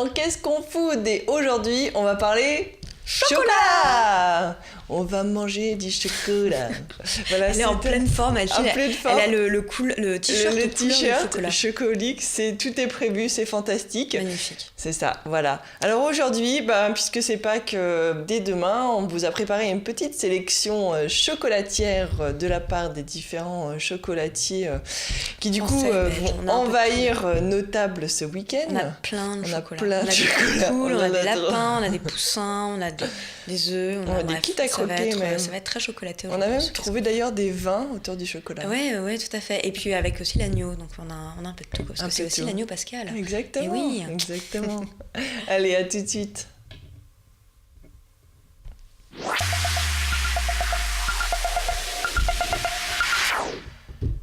dans Qu'est-ce qu'on food? Et aujourd'hui, on va parler chocolat. On va manger du chocolat. Voilà, elle est en pleine forme. Elle a le t-shirt chocolique. Tout est prévu, c'est fantastique. Magnifique. C'est ça, voilà. Alors aujourd'hui, puisque c'est Pâques, dès demain, on vous a préparé une petite sélection chocolatière de la part des différents chocolatiers qui du coup vont envahir nos tables ce week-end. On a plein de chocolats. On a des poules, on a des lapins, on a des poussins, on a des œufs, on a des kits à croquer même. Ça va être très chocolaté. On a même trouvé d'ailleurs des vins autour du chocolat. Ouais, tout à fait. Et puis avec aussi l'agneau, donc on a un peu de tout, parce que c'est aussi l'agneau pascal. Exactement. Et oui. Exactement. Allez, à tout de suite.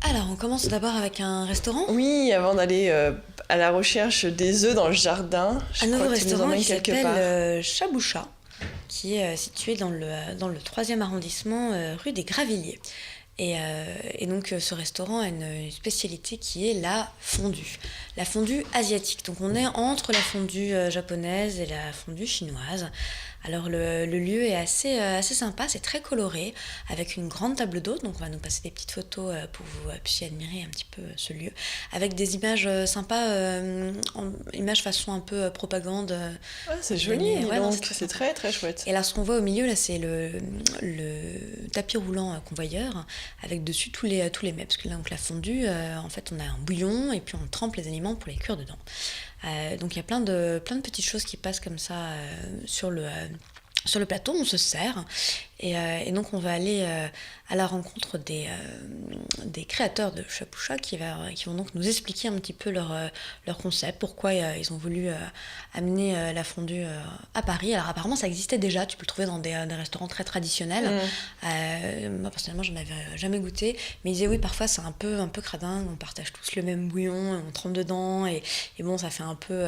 Alors, on commence d'abord avec un restaurant. Oui, avant d'aller à la recherche des œufs dans le jardin. Un nouveau restaurant qui s'appelle Chaboucha, qui est situé dans le 3e arrondissement, rue des Gravilliers. Et donc ce restaurant a une spécialité qui est la fondue asiatique. Donc on est entre la fondue japonaise et la fondue chinoise. Alors le lieu est assez sympa, c'est très coloré, avec une grande table d'hôte. Donc on va nous passer des petites photos pour que vous puissiez admirer un petit peu ce lieu, avec des images sympas, images façon un peu propagande. C'est joli, donc c'est très très chouette. Et là ce qu'on voit au milieu là, c'est le tapis roulant convoyeur, avec dessus tous les mets, parce que là donc la fondue, en fait on a un bouillon et puis on trempe les aliments pour les cuire dedans. Donc il y a plein de petites choses qui passent comme ça sur le plateau, on se sert et donc on va aller à la rencontre des créateurs de Chaboucha qui vont donc nous expliquer un petit peu leur concept, pourquoi ils ont voulu amener la fondue à Paris. Alors apparemment ça existait déjà, tu peux le trouver dans des restaurants très traditionnels. Moi personnellement j'en avais jamais goûté, mais ils disaient oui, parfois c'est un peu cradin, on partage tous le même bouillon, on trempe dedans et bon, ça fait un peu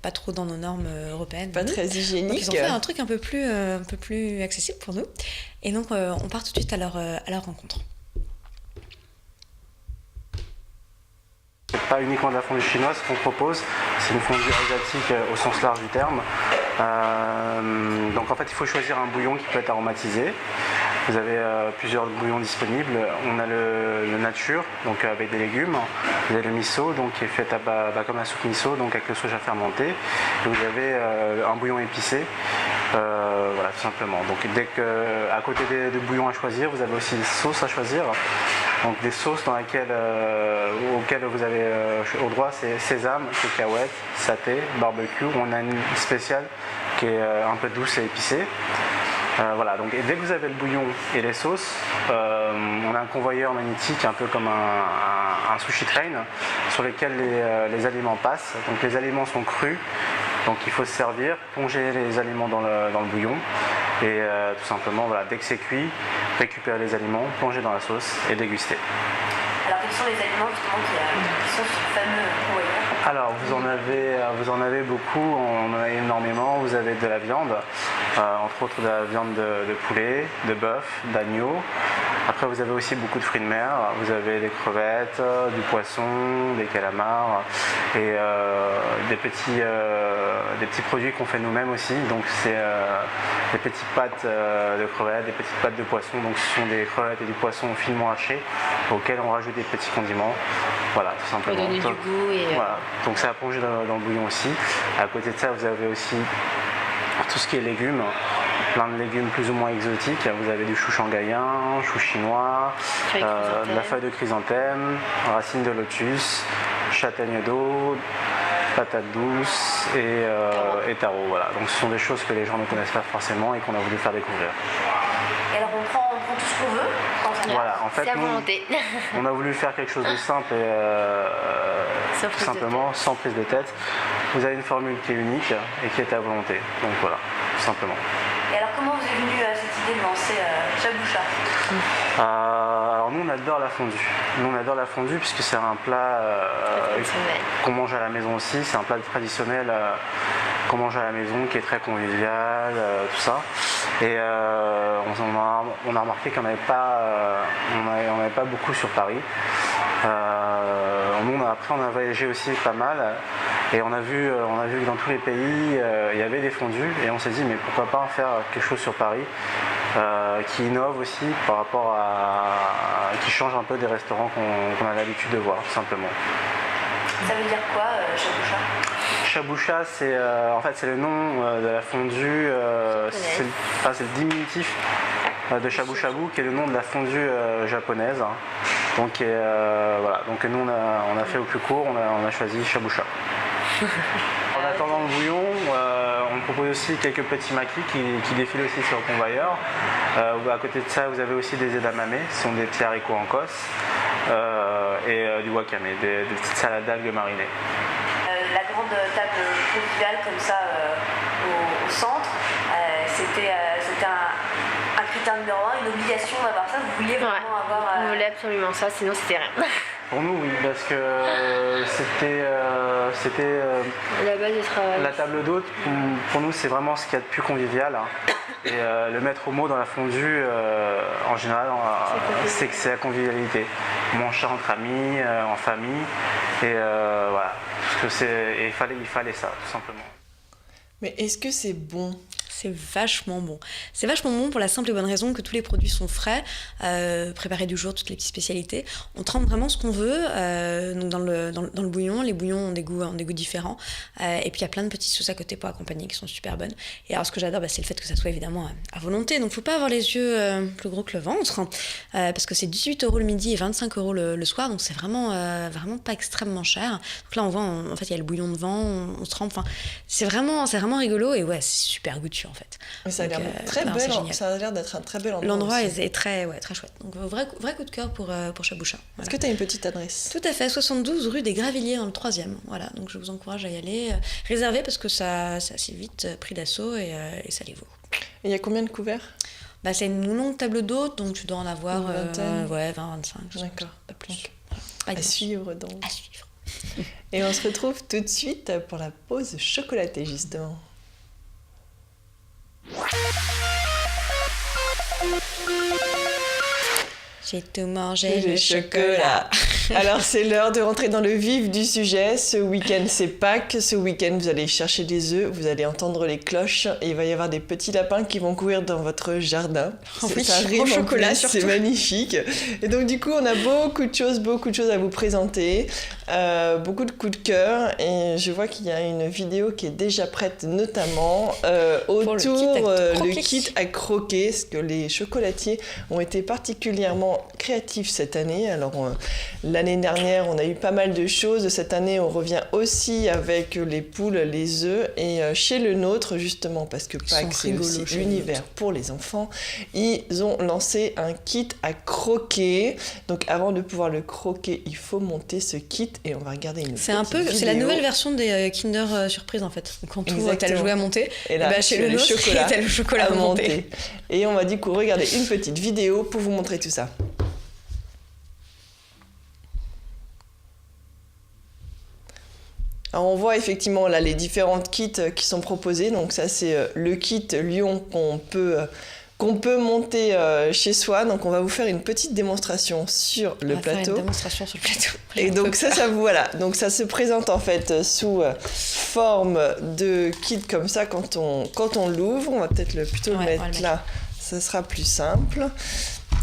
pas trop dans nos normes européennes. Pas très hygiénique. Donc ils ont fait un truc un peu plus accessible pour nous. Et donc on part tout de suite à leur rencontre. C'est pas uniquement de la fondue chinoise qu'on propose, c'est une fondue asiatique au sens large du terme. Donc en fait il faut choisir un bouillon qui peut être aromatisé. Vous avez plusieurs bouillons disponibles. On a le nature, donc avec des légumes. Vous avez le miso, donc qui est fait comme la soupe miso, donc avec le soja fermenté. Et vous avez un bouillon épicé, voilà tout simplement. Donc à côté des bouillons à choisir, vous avez aussi des sauces à choisir. Donc des sauces auxquelles vous avez au droit, c'est sésame, cacahuètes, saté, barbecue. On a une spéciale qui est un peu douce et épicée. Voilà, donc dès que vous avez le bouillon et les sauces, on a un convoyeur magnétique, un peu comme un sushi train, sur lequel les aliments passent. Donc les aliments sont crus, donc il faut se servir, plonger les aliments dans le bouillon, et tout simplement, voilà, dès que c'est cuit, récupérer les aliments, plonger dans la sauce et déguster. Alors quels sont les aliments justement qui sont sur ce fameux convoyeur ? Alors vous en avez beaucoup, on en a énormément. Vous avez de la viande, entre autres de la viande de poulet, de bœuf, d'agneau. Après vous avez aussi beaucoup de fruits de mer, vous avez des crevettes, du poisson, des calamars et des petits produits qu'on fait nous-mêmes aussi. Donc c'est des petites pâtes de crevettes, des petites pâtes de poisson. Donc ce sont des crevettes et du poisson finement hachés auxquels on rajoute des petits condiments. Voilà, tout simplement. Pour donner du goût et... Voilà. Donc ça a plongé dans le bouillon aussi. À côté de ça, vous avez aussi tout ce qui est légumes, plein de légumes plus ou moins exotiques. Vous avez du chou shanghaïen, chou chinois, de la feuille de chrysanthème, racines de lotus, châtaigne d'eau, patates douces et taro. Voilà. Donc ce sont des choses que les gens ne connaissent pas forcément et qu'on a voulu faire découvrir. Et alors on prend tout ce qu'on veut quand on voilà, en fait, c'est à volonté. On a voulu faire quelque chose de simple et tout simplement sans prise de tête. Vous avez une formule qui est unique et qui est à volonté. Donc voilà, tout simplement. Et alors comment vous est venue cette idée de lancer Chaboucha ? Alors nous on adore la fondue. Nous on adore la fondue puisque c'est un plat qu'on mange à la maison aussi. C'est un plat traditionnel qu'on mange à la maison qui est très convivial, tout ça. Et on a remarqué qu'on n'avait pas beaucoup sur Paris. Après, on a voyagé aussi pas mal et on a vu que dans tous les pays, il y avait des fondus et on s'est dit, mais pourquoi pas en faire quelque chose sur Paris qui innove aussi par rapport qui change un peu des restaurants qu'on a l'habitude de voir, tout simplement. Ça veut dire quoi, Chaboucha? Chaboucha, c'est le nom de la fondue, c'est le diminutif de shabu shabu, qui est le nom de la fondue japonaise. Donc, voilà. Donc nous, on a fait au plus court, on a choisi Chaboucha. En attendant le bouillon, on propose aussi quelques petits makis qui défilent aussi sur le convoyeur. À côté de ça, vous avez aussi des edamame, ce sont des petits haricots en cosse, et du wakame, des petites salades d'algues marinées. La grande table conviviale comme ça au centre, c'était un critère numéro 1, une obligation d'avoir ça. Vous vouliez vraiment avoir... On voulait absolument ça, sinon c'était rien. Pour nous, oui, parce que c'était la base du travail. La table d'hôte, pour nous, c'est vraiment ce qu'il y a de plus convivial. Et le mettre au mot dans la fondue, en général, c'est que c'est la convivialité. On mange ça entre amis, en famille, et voilà. Parce que il fallait ça, tout simplement. Mais est-ce que c'est bon ? C'est vachement bon. C'est vachement bon pour la simple et bonne raison que tous les produits sont frais, préparés du jour, toutes les petites spécialités. On trempe vraiment ce qu'on veut donc dans le bouillon. Les bouillons ont des goûts différents. Et puis il y a plein de petites sauces à côté pour accompagner qui sont super bonnes. Et alors ce que j'adore, c'est le fait que ça soit évidemment à volonté. Donc il ne faut pas avoir les yeux plus gros que le ventre, parce que c'est 18 € le midi et 25 € le soir. Donc c'est vraiment pas extrêmement cher. Donc là on voit, en fait il y a le bouillon devant, on se trempe. Enfin, c'est vraiment rigolo et ouais, c'est super goûteux en fait. Mais ça a l'air ça a l'air d'être un très bel endroit. L'endroit est très chouette. Donc vrai coup de cœur pour Chaboucha. Voilà. Est-ce que tu as une petite adresse ? Tout à fait, 72 rue des Gravilliers dans le 3e. Voilà, donc je vous encourage à y aller. Réservez parce que ça assez vite pris d'assaut et ça les vaut. Et il y a combien de couverts ? C'est une longue table d'hôte, donc tu dois en avoir 20, 20-25. D'accord. Pas plus. À suivre donc. À suivre. Et on se retrouve tout de suite pour la pause chocolatée justement. J'ai tout mangé, le chocolat. Alors c'est l'heure de rentrer dans le vif du sujet. Ce week-end c'est Pâques. Ce week-end vous allez chercher des œufs, vous allez entendre les cloches et il va y avoir des petits lapins qui vont courir dans votre jardin. Ça rime au chocolat, c'est magnifique. Et donc du coup on a beaucoup de choses à vous présenter, beaucoup de coups de cœur et je vois qu'il y a une vidéo qui est déjà prête notamment autour le kit à croquer, parce que les chocolatiers ont été particulièrement créatifs cette année. Alors l'année dernière on a eu pas mal de choses, cette année on revient aussi avec les poules, les œufs et chez le nôtre justement parce que Pâques c'est aussi l'univers pour les enfants, ils ont lancé un kit à croquer. Donc avant de pouvoir le croquer il faut monter ce kit et on va regarder une petite vidéo. C'est la nouvelle version des Kinder Surprise en fait. Quand t'as le jouet à monter, et là, chez le nôtre t'as le chocolat à monter. Et on va du coup regarder une petite vidéo pour vous montrer tout ça. Alors on voit effectivement là les différentes kits qui sont proposés. Donc ça c'est le kit Lion qu'on peut monter chez soi. Donc on va vous faire une petite démonstration sur le plateau. Et donc ça vous voilà. Donc ça se présente en fait sous forme de kit comme ça quand on l'ouvre. On va peut-être plutôt le mettre là. Ça sera plus simple.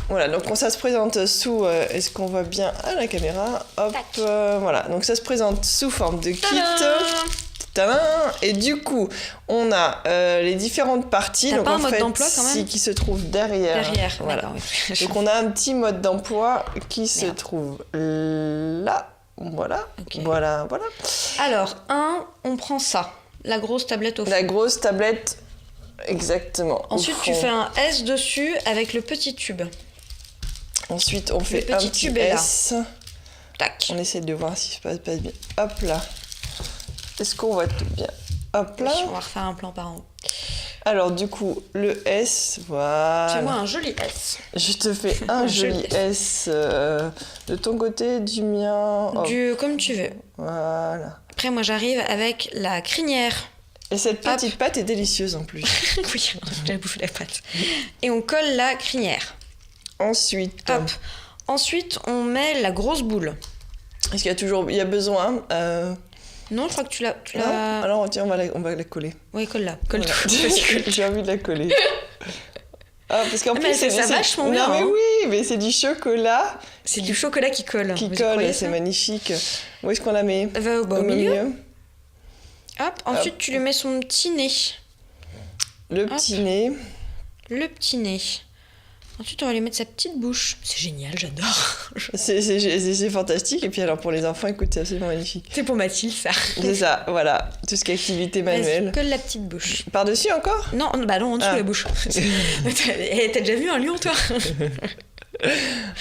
Voilà, donc ça se présente sous... est-ce qu'on voit bien à la caméra ? Hop, voilà. Donc ça se présente sous forme de kit. Tadam ! Et du coup, on a les différentes parties. Donc pas en un mode fait, d'emploi quand même qui se trouve derrière. Voilà. Oui. Donc on a un petit mode d'emploi qui se trouve là. Voilà. Okay. Voilà. Alors, on prend ça. La grosse tablette au fond. La grosse tablette, exactement. Ensuite, tu fais un S dessus avec le petit tube. Ensuite, on fait un petit S. Tac. On essaie de voir si ça passe bien. Hop là. Est-ce qu'on voit tout bien ? Hop là. On va refaire un plan par en haut. Alors du coup, le S, voilà. Fais-moi un joli S. Je te fais un joli S de ton côté, du mien. Comme tu veux. Voilà. Après, moi, j'arrive avec la crinière. Et cette petite pâte est délicieuse en plus. Oui, j'ai bouffé la pâte. Et on colle la crinière. Ensuite, on met la grosse boule. Est-ce qu'il y a toujours... Il y a besoin Non, je crois que tu l'as... Non alors tiens, on va la coller. Oui, colle-la. Colle-la. J'ai envie de la coller. Ah, parce qu'en plus, elle fait ça vachement bien. Non, mais hein. oui, mais c'est du chocolat. C'est du chocolat qui colle. Qui Vous y colle, croyez, c'est ça magnifique. Où est-ce qu'on la met? Au milieu. Hop, ensuite, tu lui mets son petit nez. Le petit nez. Le petit nez. Ensuite, on va lui mettre sa petite bouche. C'est génial, j'adore. C'est fantastique. Et puis alors, pour les enfants, écoute, c'est absolument magnifique. C'est pour Mathilde, ça. C'est ça, voilà. Tout ce qui est activité manuelle. Vas-y, colle la petite bouche. Par-dessus encore? Non, bah non, en dessous la bouche. T'as déjà vu un lion, toi?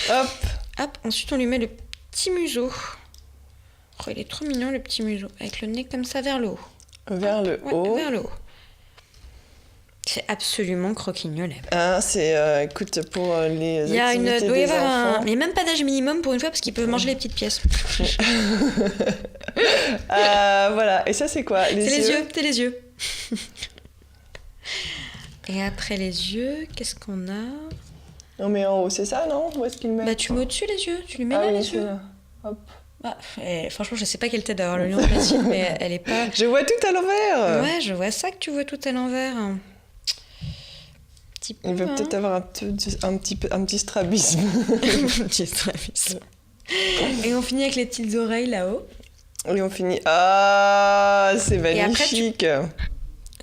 Hop. Hop, ensuite, on lui met le petit museau. Oh, il est trop mignon, le petit museau. Avec le nez comme ça vers le haut. Vers le haut. Vers le haut. C'est absolument croquignolet. C'est, écoute, pour les activités doit y des avoir enfants. mais même pas d'âge minimum pour une fois, parce qu'ils peuvent manger les petites pièces. Voilà, et ça c'est quoi? C'est les yeux. Et après les yeux, qu'est-ce qu'on a? Non mais en haut, c'est ça, non? Où est-ce qu'il met? Bah tu mets au-dessus les yeux, tu lui mets là oui, les yeux. Là. Hop. Ah, franchement, je sais pas quelle tête d'avoir le lion de Mathilde, mais elle est pas... Je vois tout à l'envers. Ouais, je vois ça que tu vois tout à l'envers. Petit peu, Il veut peut-être avoir un petit strabisme. Un petit strabisme. Et on finit avec les petites oreilles là-haut. Et on finit... Ah, c'est magnifique. Et après,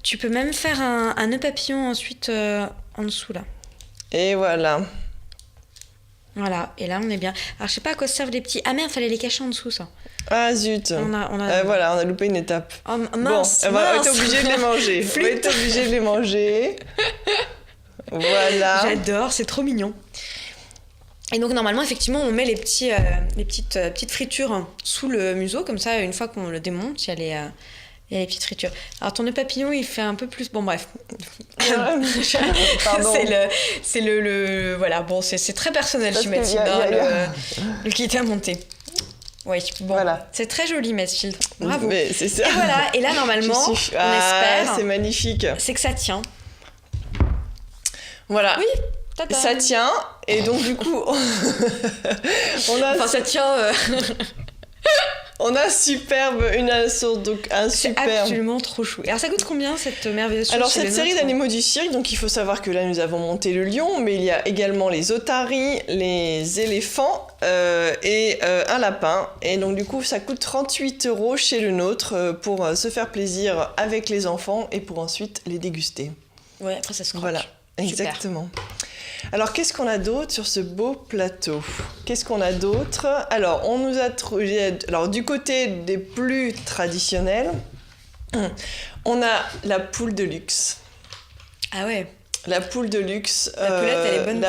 tu peux même faire un nœud papillon ensuite en dessous là. Et voilà. Voilà, et là on est bien. Alors je sais pas à quoi servent les petits... Ah merde, fallait les cacher en dessous ça. Ah zut. Voilà, on a loupé une étape. Oh mince, on va être obligé de les manger. On va être obligé de les manger. Voilà. J'adore, c'est trop mignon. Et donc normalement, effectivement, on met les petites fritures sous le museau, comme ça, une fois qu'on le démonte, il y a les petites fritures. Alors ton nœud papillon, il fait un peu plus... Bon bref. Pardon. C'est le voilà, bon, c'est très personnel chez Mathilde, le kit à monter. Oui, bon, voilà. C'est très joli, Mathilde. Bravo. Mais c'est ça. Et voilà, et là, normalement, on espère... c'est magnifique. C'est que ça tient. Voilà. Oui, tata. Ça tient, et donc du coup, ça tient... On a un superbe... C'est absolument trop chou. Et alors ça coûte combien cette merveilleuse chose? Alors cette série d'animaux du cirque, donc il faut savoir que là nous avons monté le lion, mais il y a également les otaries, les éléphants et un lapin. Et donc du coup ça coûte 38 € chez le nôtre pour se faire plaisir avec les enfants et pour ensuite les déguster. Ouais, après ça se croque. Voilà, exactement. Alors, qu'est-ce qu'on a d'autre sur ce beau plateau? Qu'est-ce qu'on a d'autre? Alors, on nous a trouvé... Alors, du côté des plus traditionnels, on a la poule de luxe. Ah ouais. La poule de luxe. La poulette, elle est bonne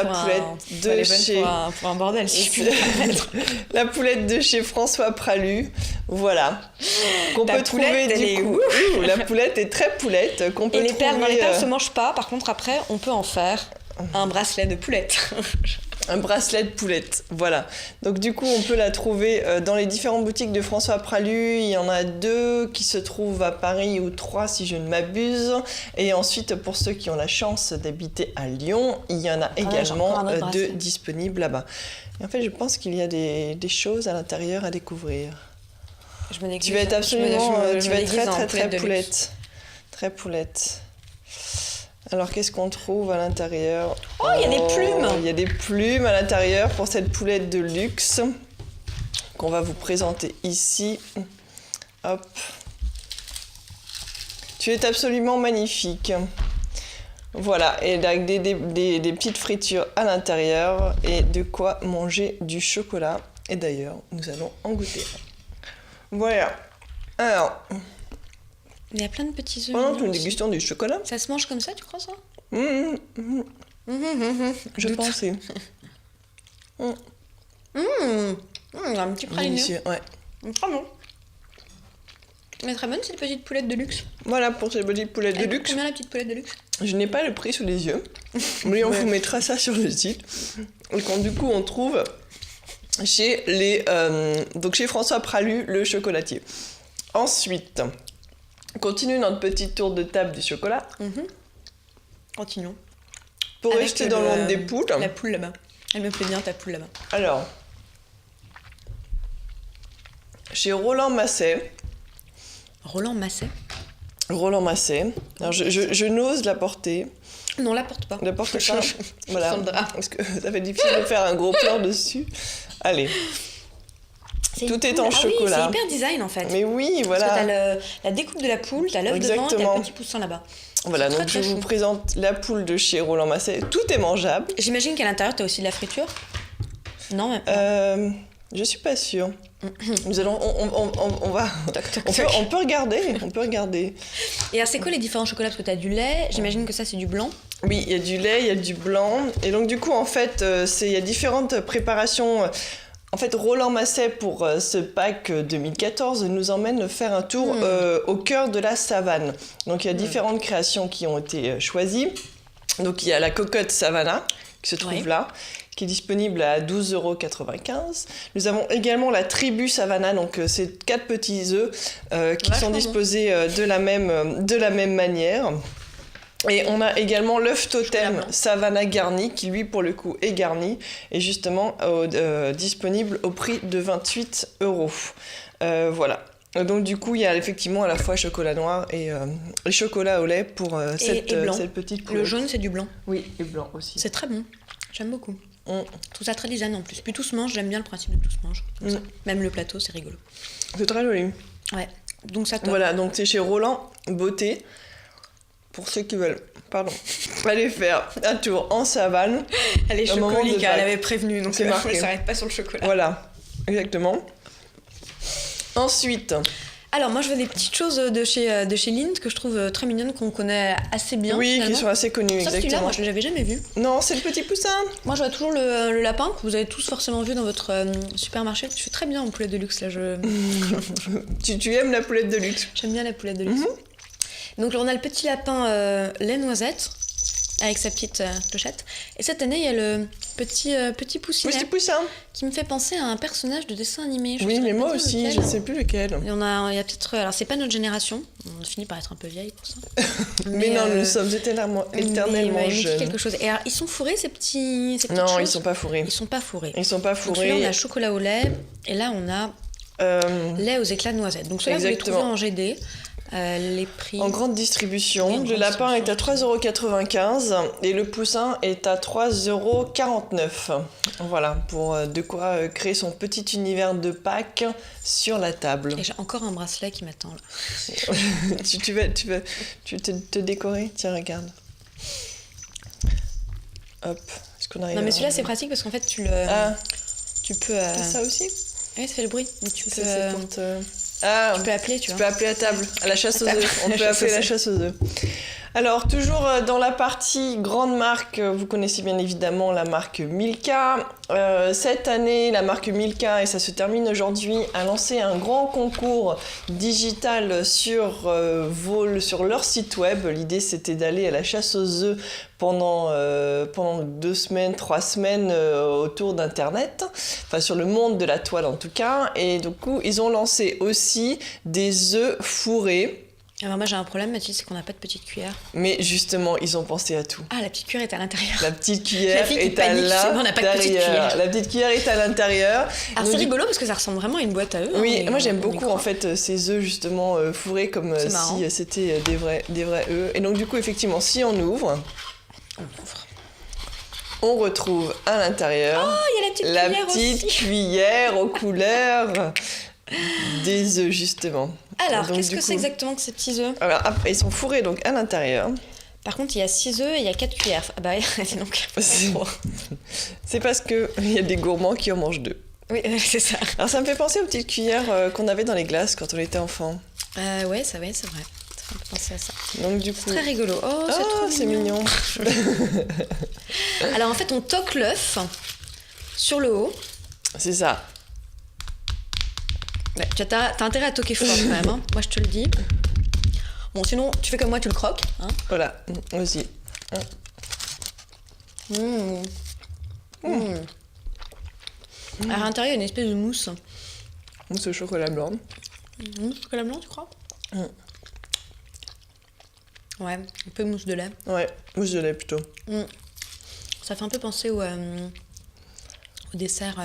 pour un bordel, si je puis me permettre. La poulette de chez François Pralu. Voilà. Qu'on peut trouver du coup. La poulette est très poulette. Qu'on peut Et les perles trouver, se mangent pas. Par contre, après, on peut en faire un bracelet de poulette. Un bracelet de poulette, voilà. Donc du coup, on peut la trouver dans les différentes boutiques de François Pralu. Il y en a 2 qui se trouvent à Paris ou 3 si je ne m'abuse. Et ensuite, pour ceux qui ont la chance d'habiter à Lyon, il y en a également 2 disponibles là-bas. Et en fait, je pense qu'il y a des choses à l'intérieur à découvrir. Tu vas être absolument... tu vas être très poulette. Très poulette. Alors, qu'est-ce qu'on trouve à l'intérieur? Oh, il y a des plumes! Il y a des plumes à l'intérieur pour cette poulette de luxe qu'on va vous présenter ici. Hop. Tu es absolument magnifique. Voilà, et avec des petites fritures à l'intérieur et de quoi manger du chocolat. Et d'ailleurs, nous allons en goûter. Voilà. Alors... Il y a plein de petits œufs. Pendant que nous dégustons du chocolat. Ça se mange comme ça, tu crois ça? Je pensais. Un petit praliné. Délicieux, ouais. Très bon. Mais très bonne cette petite poulette de luxe. Voilà pour cette petite poulette de luxe. Combien la petite poulette de luxe? Je n'ai pas le prix sous les yeux, mais on vous mettra ça sur le site. Et quand du coup on trouve chez chez François Pralu, le chocolatier. Ensuite, on continue notre petit tour de table du chocolat. Continuons. Pour rester dans le monde des poules. La poule là-bas. Elle me plaît bien ta poule là-bas. Alors, chez Roland Masset. Roland Masset. Roland Masset. Alors je n'ose la porter. Non, la porte pas. La porte pas. Voilà. Sans le drap. Parce que ça fait difficile de faire un gros plan dessus. Allez. Tout est en chocolat. Oui, c'est hyper design en fait. Mais oui, voilà. Parce que t'as la découpe de la poule, t'as l'œuf devant et t'as le petit poussin là-bas. Voilà, donc je vous présente la poule de chez Roland Masset. Tout est mangeable. J'imagine qu'à l'intérieur, t'as aussi de la friture. Non, même pas. Je suis pas sûre. Nous allons, on va, Toc, on peut regarder. Et alors, c'est quoi les différents chocolats? Parce que t'as du lait, j'imagine que ça c'est du blanc. Oui, il y a du lait, il y a du blanc. Et donc du coup, en fait, il y a différentes préparations. En fait, Roland Masset, pour ce pack 2014, nous emmène faire un tour au cœur de la savane. Donc il y a différentes créations qui ont été choisies. Donc il y a la cocotte Savannah, qui se trouve là, qui est disponible à 12,95 €. Nous avons également la tribu Savannah, donc c'est 4 petits œufs qui sont disposés de la même manière. Et on a également l'œuf totem Savannah garni, qui lui pour le coup est garni, et justement disponible au prix de 28 €. Voilà. Donc du coup il y a effectivement à la fois chocolat noir et chocolat au lait pour cette petite couleur. Le jaune c'est du blanc. Oui, et blanc aussi. C'est très bon, j'aime beaucoup. Tout ça très design en plus. Puis tout se mange, j'aime bien le principe de tout se mange. Même le plateau c'est rigolo. C'est très joli. Ouais, donc ça top. Voilà, donc c'est chez Roland Beauté. Pour ceux qui veulent, aller faire un tour en savane. Elle est chocolique, elle avait prévenu, donc elle ne s'arrête pas sur le chocolat. Voilà, exactement. Ensuite... Alors moi je veux des petites choses de chez Lindt que je trouve très mignonnes, qu'on connaît assez bien. Oui, finalement. qui sont assez connues, ça, exactement. Celui-là, moi je ne l'avais jamais vu. Non, c'est le petit poussin. Moi je vois toujours le lapin, que vous avez tous forcément vu dans votre supermarché. Je suis très bien en poulet de luxe là. Tu aimes la poulette de luxe? J'aime bien la poulette de luxe. Donc là, on a le petit lapin lait noisette avec sa petite clochette. Et cette année, il y a le petit poussinet. Petit poussin. Qui me fait penser à un personnage de dessin animé. Oui, mais moi aussi, lequel. Je ne sais plus lequel. Il y a peut-être... Alors, c'est pas notre génération. On finit par être un peu vieille pour ça. mais non, nous sommes éternellement jeunes. Quelque chose. Et alors, ils sont fourrés, ces petites Non, choses. ils sont pas fourrés. Ils sont pas fourrés. Ils sont pas fourrés. Donc là, on a chocolat au lait. Et là, on a lait aux éclats de noisette. Donc ceux-là, vous les trouvez en GD. Les prix... En grande distribution, le lapin est à 3,95 € et le poussin est à 3,49 €. Voilà, pour de quoi créer son petit univers de Pâques sur la table. Et j'ai encore un bracelet qui m'attend là. tu veux te décorer? Tiens, regarde. Hop, est-ce qu'on arrive? Non mais celui-là c'est pratique parce qu'en fait tu peux... C'est ça aussi? Oui, ça fait le bruit. Mais tu peux... Tu peux appeler, tu vois. Tu peux appeler à table, à la chasse aux œufs. On peut appeler la chasse aux œufs. Alors, toujours dans la partie grande marque, vous connaissez bien évidemment la marque Milka. Cette année, la marque Milka, et ça se termine aujourd'hui, a lancé un grand concours digital sur leur site web. L'idée, c'était d'aller à la chasse aux œufs pendant 2 semaines, 3 semaines autour d'Internet, enfin sur le monde de la toile en tout cas. Et du coup, ils ont lancé aussi des œufs fourrés. Alors moi j'ai un problème, Mathilde, c'est qu'on n'a pas de petite cuillère. Mais justement, ils ont pensé à tout. Ah, la petite cuillère est à l'intérieur. La petite cuillère est à l'intérieur. On n'a pas de petite cuillère. La petite cuillère est à l'intérieur. Alors c'est rigolo parce que ça ressemble vraiment à une boîte à œufs. Oui, moi j'aime beaucoup en fait ces œufs justement fourrés comme si c'était des vrais œufs. Et donc du coup effectivement, si on ouvre, on retrouve à l'intérieur la petite cuillère aux couleurs des œufs justement. Alors, qu'est-ce que c'est exactement que ces petits œufs? Alors après, ils sont fourrés donc à l'intérieur. Par contre, il y a 6 œufs et il y a 4 cuillères. Ah bah, donc... C'est parce qu'il y a des gourmands qui en mangent 2. Oui, c'est ça. Alors ça me fait penser aux petites cuillères qu'on avait dans les glaces quand on était enfant. Ouais, c'est vrai. Ça me fait penser à ça. Donc du coup... C'est très rigolo. Oh, c'est trop mignon. Alors en fait, on toque l'œuf sur le haut. C'est ça. Ouais, t'as intérêt à toquer fort quand même, hein. Moi je te le dis. Bon, sinon, tu fais comme moi, tu le croques. Hein. Voilà, aussi. À l'intérieur, il y a une espèce de mousse. Mousse au chocolat blanc. Mousse au chocolat blanc, tu crois? Ouais, un peu mousse de lait. Ouais, mousse de lait plutôt. Ça fait un peu penser au dessert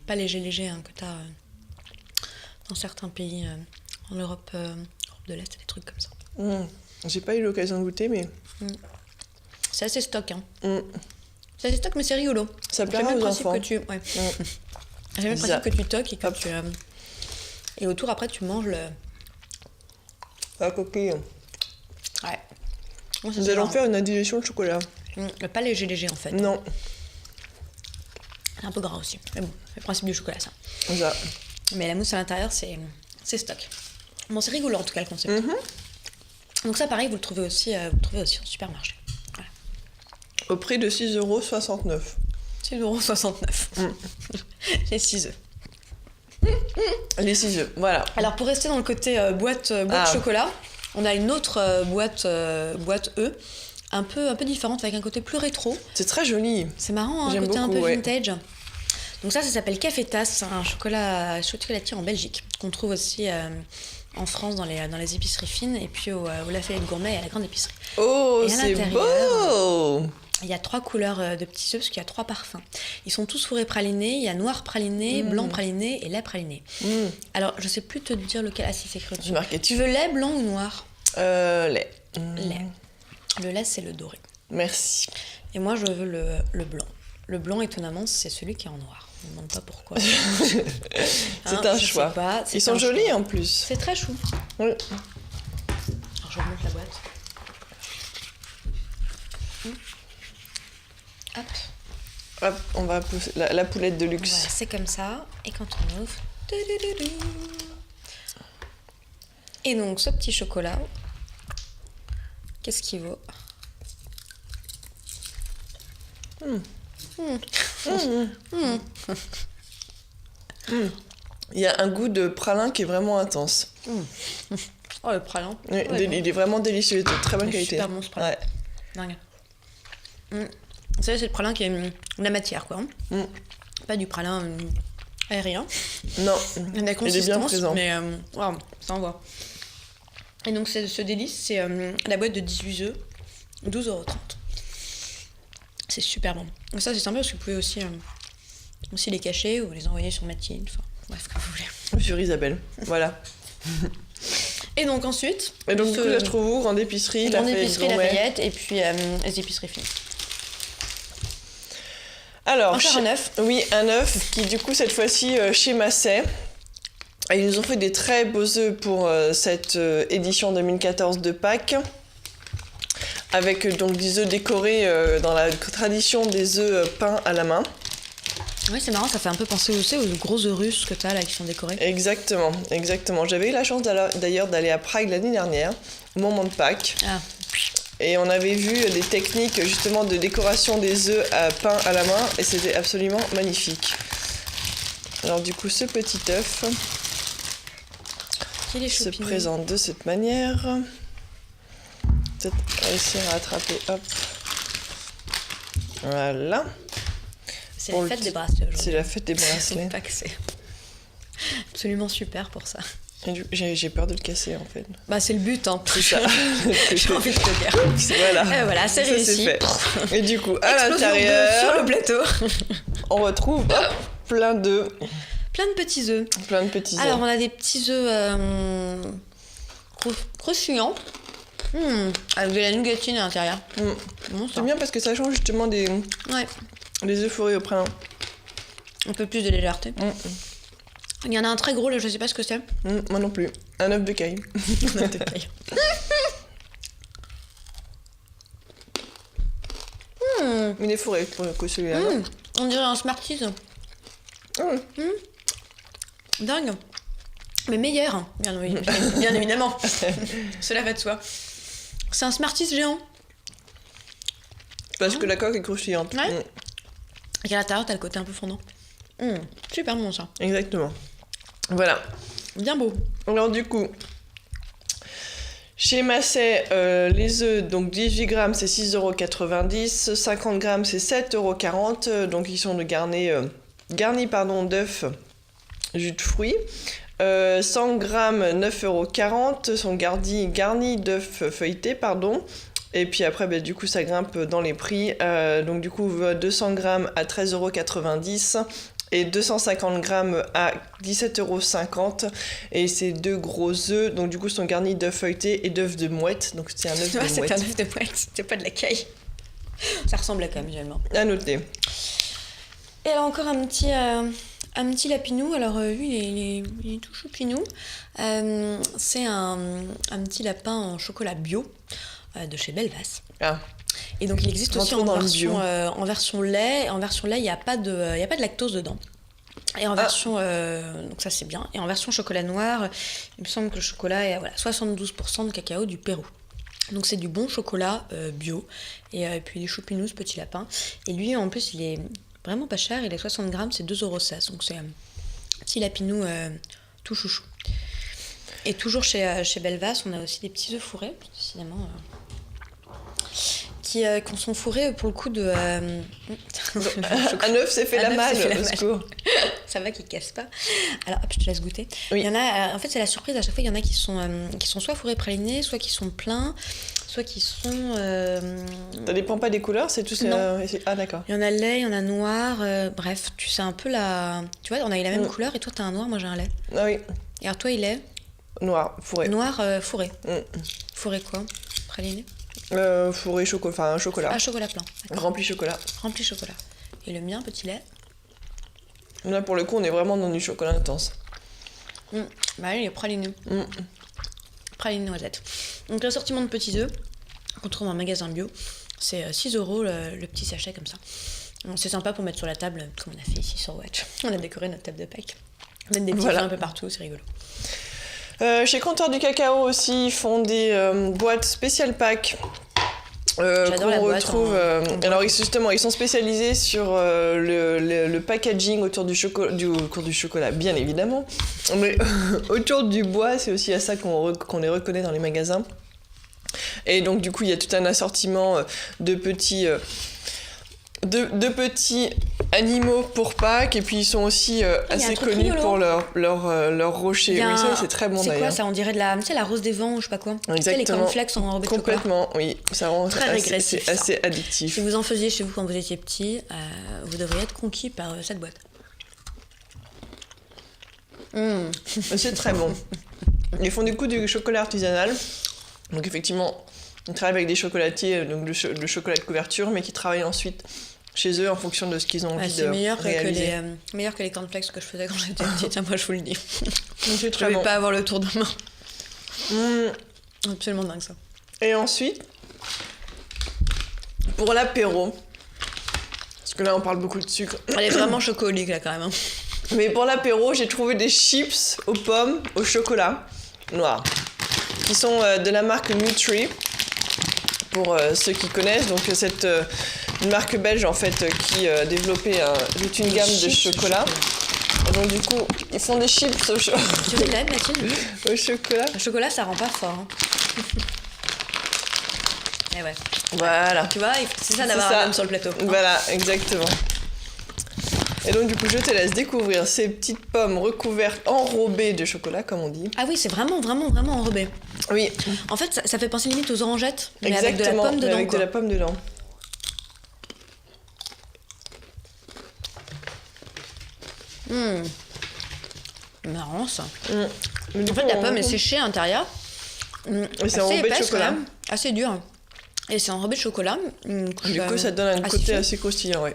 pas léger hein, que t'as dans certains pays en Europe, Europe de l'Est, des trucs comme ça. J'ai pas eu l'occasion de goûter, mais... C'est assez stock, hein. C'est assez stock, mais c'est rigolo. Ça plaira aux enfants. J'aime le principe que tu toques et que tu... Et autour, après, tu manges le... La coquille. Ouais. Nous allons faire une indigestion de chocolat. Pas léger, en fait. Non. C'est un peu gras aussi. Mais bon, c'est le principe du chocolat, ça. Ça. Mais la mousse à l'intérieur, c'est stock. Bon, c'est rigolo, en tout cas, le concept. Donc ça, pareil, vous le trouvez aussi en supermarché. Voilà. Au prix de 6,69 €. 6,69 €. Les 6 œufs. Les 6 œufs, voilà. Alors, pour rester dans le côté boîte de chocolat, on a une autre boîte œufs, un peu différente, avec un côté plus rétro. C'est très joli. C'est marrant, un côté un peu vintage. Donc ça s'appelle Café Tasse, c'est un chocolatier en Belgique, qu'on trouve aussi en France dans les épiceries fines, et puis au Lafayette Gourmet et à la grande épicerie. Oh, c'est beau! Il y a 3 couleurs de petits œufs, parce qu'il y a 3 parfums. Ils sont tous fourrés pralinés, il y a noir praliné, blanc praliné et lait praliné. Alors, je sais plus te dire lequel, si c'est écrit dessus. Tu veux lait, blanc ou noir? Lait. Lait. Le lait, c'est le doré. Merci. Et moi, je veux le blanc. Le blanc, étonnamment, c'est celui qui est en noir. Je ne me demande pas pourquoi. C'est un choix. Ils sont jolis en plus. C'est très chou. Oui. Alors, je remonte la boîte. Hop, on va pousser la poulette de luxe. Voilà, c'est comme ça. Et quand on ouvre... Et donc, ce petit chocolat, qu'est-ce qu'il vaut? Il y a un goût de pralin qui est vraiment intense. Oh, le pralin. Oui, il est vraiment délicieux, de très bonne qualité. Super bon ce pralin. Dingue. C'est le pralin qui est de la matière, quoi. Pas du pralin aérien. Non, il est bien présent. Mais ça envoie. Et donc, ce délice, c'est la boîte de 18 œufs, 12,30 €. C'est super bon. Donc ça, c'est sympa parce que vous pouvez aussi les cacher ou les envoyer sur Mathilde. Enfin, bref, ce que vous voulez. Sur Isabelle, voilà. Et donc ensuite... Et donc, du coup, je trouve où? Grande épicerie, Lafayette, et puis les épiceries fines. Alors, encore un œuf. Oui, un œuf qui, du coup, cette fois-ci, chez Masset. Et ils nous ont fait des très beaux œufs pour cette édition 2014 de Pâques. Avec donc des œufs décorés dans la tradition des œufs peints à la main. Oui, c'est marrant, ça fait un peu penser aussi aux gros œufs russes que tu as là qui sont décorés. Exactement. J'avais eu la chance d'ailleurs d'aller à Prague l'année dernière, au moment de Pâques. Et on avait vu des techniques justement de décoration des œufs peints à la main et c'était absolument magnifique. Alors du coup, ce petit œuf se présente de cette manière. Peut-être réussir à attraper, hop. Voilà. C'est la fête des bracelets aujourd'hui. C'est la fête des bracelets. Pas que c'est absolument super pour ça. J'ai peur de le casser en fait. Bah c'est le but, hein. C'est ça. J'ai envie de te dire. Voilà. Voilà, c'est réussi. Fait. Et du coup, à l'intérieur, sur le plateau, on retrouve plein d'œufs. Plein de petits œufs. Alors on a des petits œufs croustillants. Avec de la nougatine à l'intérieur. Bon, c'est bien parce que ça change justement des œufs fourrés au printemps. Un peu plus de légèreté. Il y en a un très gros là, je sais pas ce que c'est. Moi non plus. Un œuf de caille. Un œuf de caille. Il est fourré pour le coup celui-là. On dirait un Smarties. Dingue. Mais meilleur, bien évidemment. Cela va de soi. C'est un Smarties géant. Parce que la coque est croustillante. Et à l'intérieur, t'as le côté un peu fondant. Super bon ça. Exactement. Voilà. Bien beau. Alors du coup, chez Masset, les œufs, donc 18 grammes, c'est 6,90 €. 50 grammes, c'est 7,40 €. Donc ils sont garnis d'œufs, jus de fruits. 100 grammes, 9,40 € sont garnis d'œufs feuilletés, pardon. Et puis après, du coup, ça grimpe dans les prix. Donc du coup, 200 grammes à 13,90 € et 250 grammes à 17,50 €. Et c'est 2 gros œufs, donc du coup sont garnis d'œufs feuilletés et d'œufs de mouette. Donc c'est un œuf de mouette. C'est un œuf de mouette, c'est pas de la caille. Ça ressemble à quand même visuellement. À noter. Et alors encore un petit lapinou. Alors lui il est tout choupinou. C'est un petit lapin en chocolat bio de chez Belvas. Ah. Et donc il existe aussi en version lait. En version lait, il n'y a pas de lactose dedans. Et en version donc ça c'est bien. Et en version chocolat noir, il me semble que le chocolat est à 72% de cacao du Pérou. Donc c'est du bon chocolat bio. Et puis il est choupinou ce petit lapin. Et lui en plus il est vraiment pas cher, il est 60 grammes, c'est 2,16 €. Donc c'est un petit lapinou tout chouchou. Et toujours chez Belvas, on a aussi des petits œufs fourrés, décidément. Qui sont fourrés pour le coup de... Un œuf s'est fait la malle, au secours. Ça va qu'ils cassent pas. Alors hop, je te laisse goûter. Oui. Il y en a, en fait c'est la surprise, à chaque fois il y en a qui sont soit fourrés pralinés, soit qui sont pleins, soit qui sont... Ça dépend pas des couleurs, c'est tout... Ah d'accord. Il y en a lait, il y en a noir, bref, tu sais un peu la... Tu vois, on a eu la même couleur et toi t'as un noir, moi j'ai un lait. Ah oui. Et alors toi il est... Noir, fourré. Noir, fourré. Fourré quoi? Praliné? Fourré chocolat, enfin un chocolat. Ah, chocolat plein. Rempli chocolat. Rempli chocolat. Et le mien, petit lait. Là, pour le coup, on est vraiment dans du chocolat intense. Bah, il est praliné. Praliné noisette. Donc, l'assortiment de petits œufs qu'on trouve en magasin bio, c'est 6 € le petit sachet comme ça. Donc, c'est sympa pour mettre sur la table, comme on a fait ici sur Watch. On a décoré notre table de Pâques. On met des petits feux un peu partout, c'est rigolo. Chez Comptoir du Cacao aussi, ils font des boîtes spécial pack. J'adore la boîte. Alors justement, ils sont spécialisés sur le packaging autour du chocolat, bien évidemment. Mais autour du bois, c'est aussi à ça qu'on les reconnaît dans les magasins. Et donc du coup, il y a tout un assortiment de petits animaux pour Pâques, et puis ils sont aussi assez connus pour leur rocher. Oui, ça c'est très bon d'ailleurs. C'est quoi ça? On dirait la rose des vents ou je sais pas quoi. Exactement. Tu sais, les cornflakes enrobés de chocolat. Complètement, oui. Ça rend très régressif. C'est assez addictif. Si vous en faisiez chez vous quand vous étiez petit, vous devriez être conquis par cette boîte. C'est très bon. Ils font du coup du chocolat artisanal. Donc effectivement, ils travaillent avec des chocolatiers, donc le chocolat de couverture, mais qui travaillent ensuite chez eux en fonction de ce qu'ils ont envie de réaliser. C'est meilleur que les cornflakes que je faisais quand j'étais petite, moi je vous le dis. C'est très je vais bon. pas avoir le tour de main. Absolument dingue ça. Et ensuite, pour l'apéro, parce que là on parle beaucoup de sucre. Elle est vraiment chocolique là quand même. Mais pour l'apéro, j'ai trouvé des chips aux pommes au chocolat noir, qui sont de la marque Nutri, pour ceux qui connaissent. Donc cette une marque belge en fait qui développait toute une gamme de chocolat. Et donc du coup, ils font des chips au chocolat. Tu veux de l'aide, Mathilde? Au chocolat. Le chocolat, ça rend pas fort. Hein. Et ouais. Voilà. Tu vois, c'est ça d'avoir un homme sur le plateau. Voilà, exactement. Et donc du coup, je te laisse découvrir ces petites pommes recouvertes, enrobées de chocolat, comme on dit. Ah oui, c'est vraiment enrobé. Oui. En fait, ça fait penser limite aux orangettes, mais exactement, avec de la pomme dedans. Avec de la pomme dedans. Marrant ça. En fait, la pomme est séchée à l'intérieur. Et c'est enrobé de chocolat. Assez dur. Et c'est enrobé de chocolat. Du coup, ça donne un côté assez croustillant, ouais.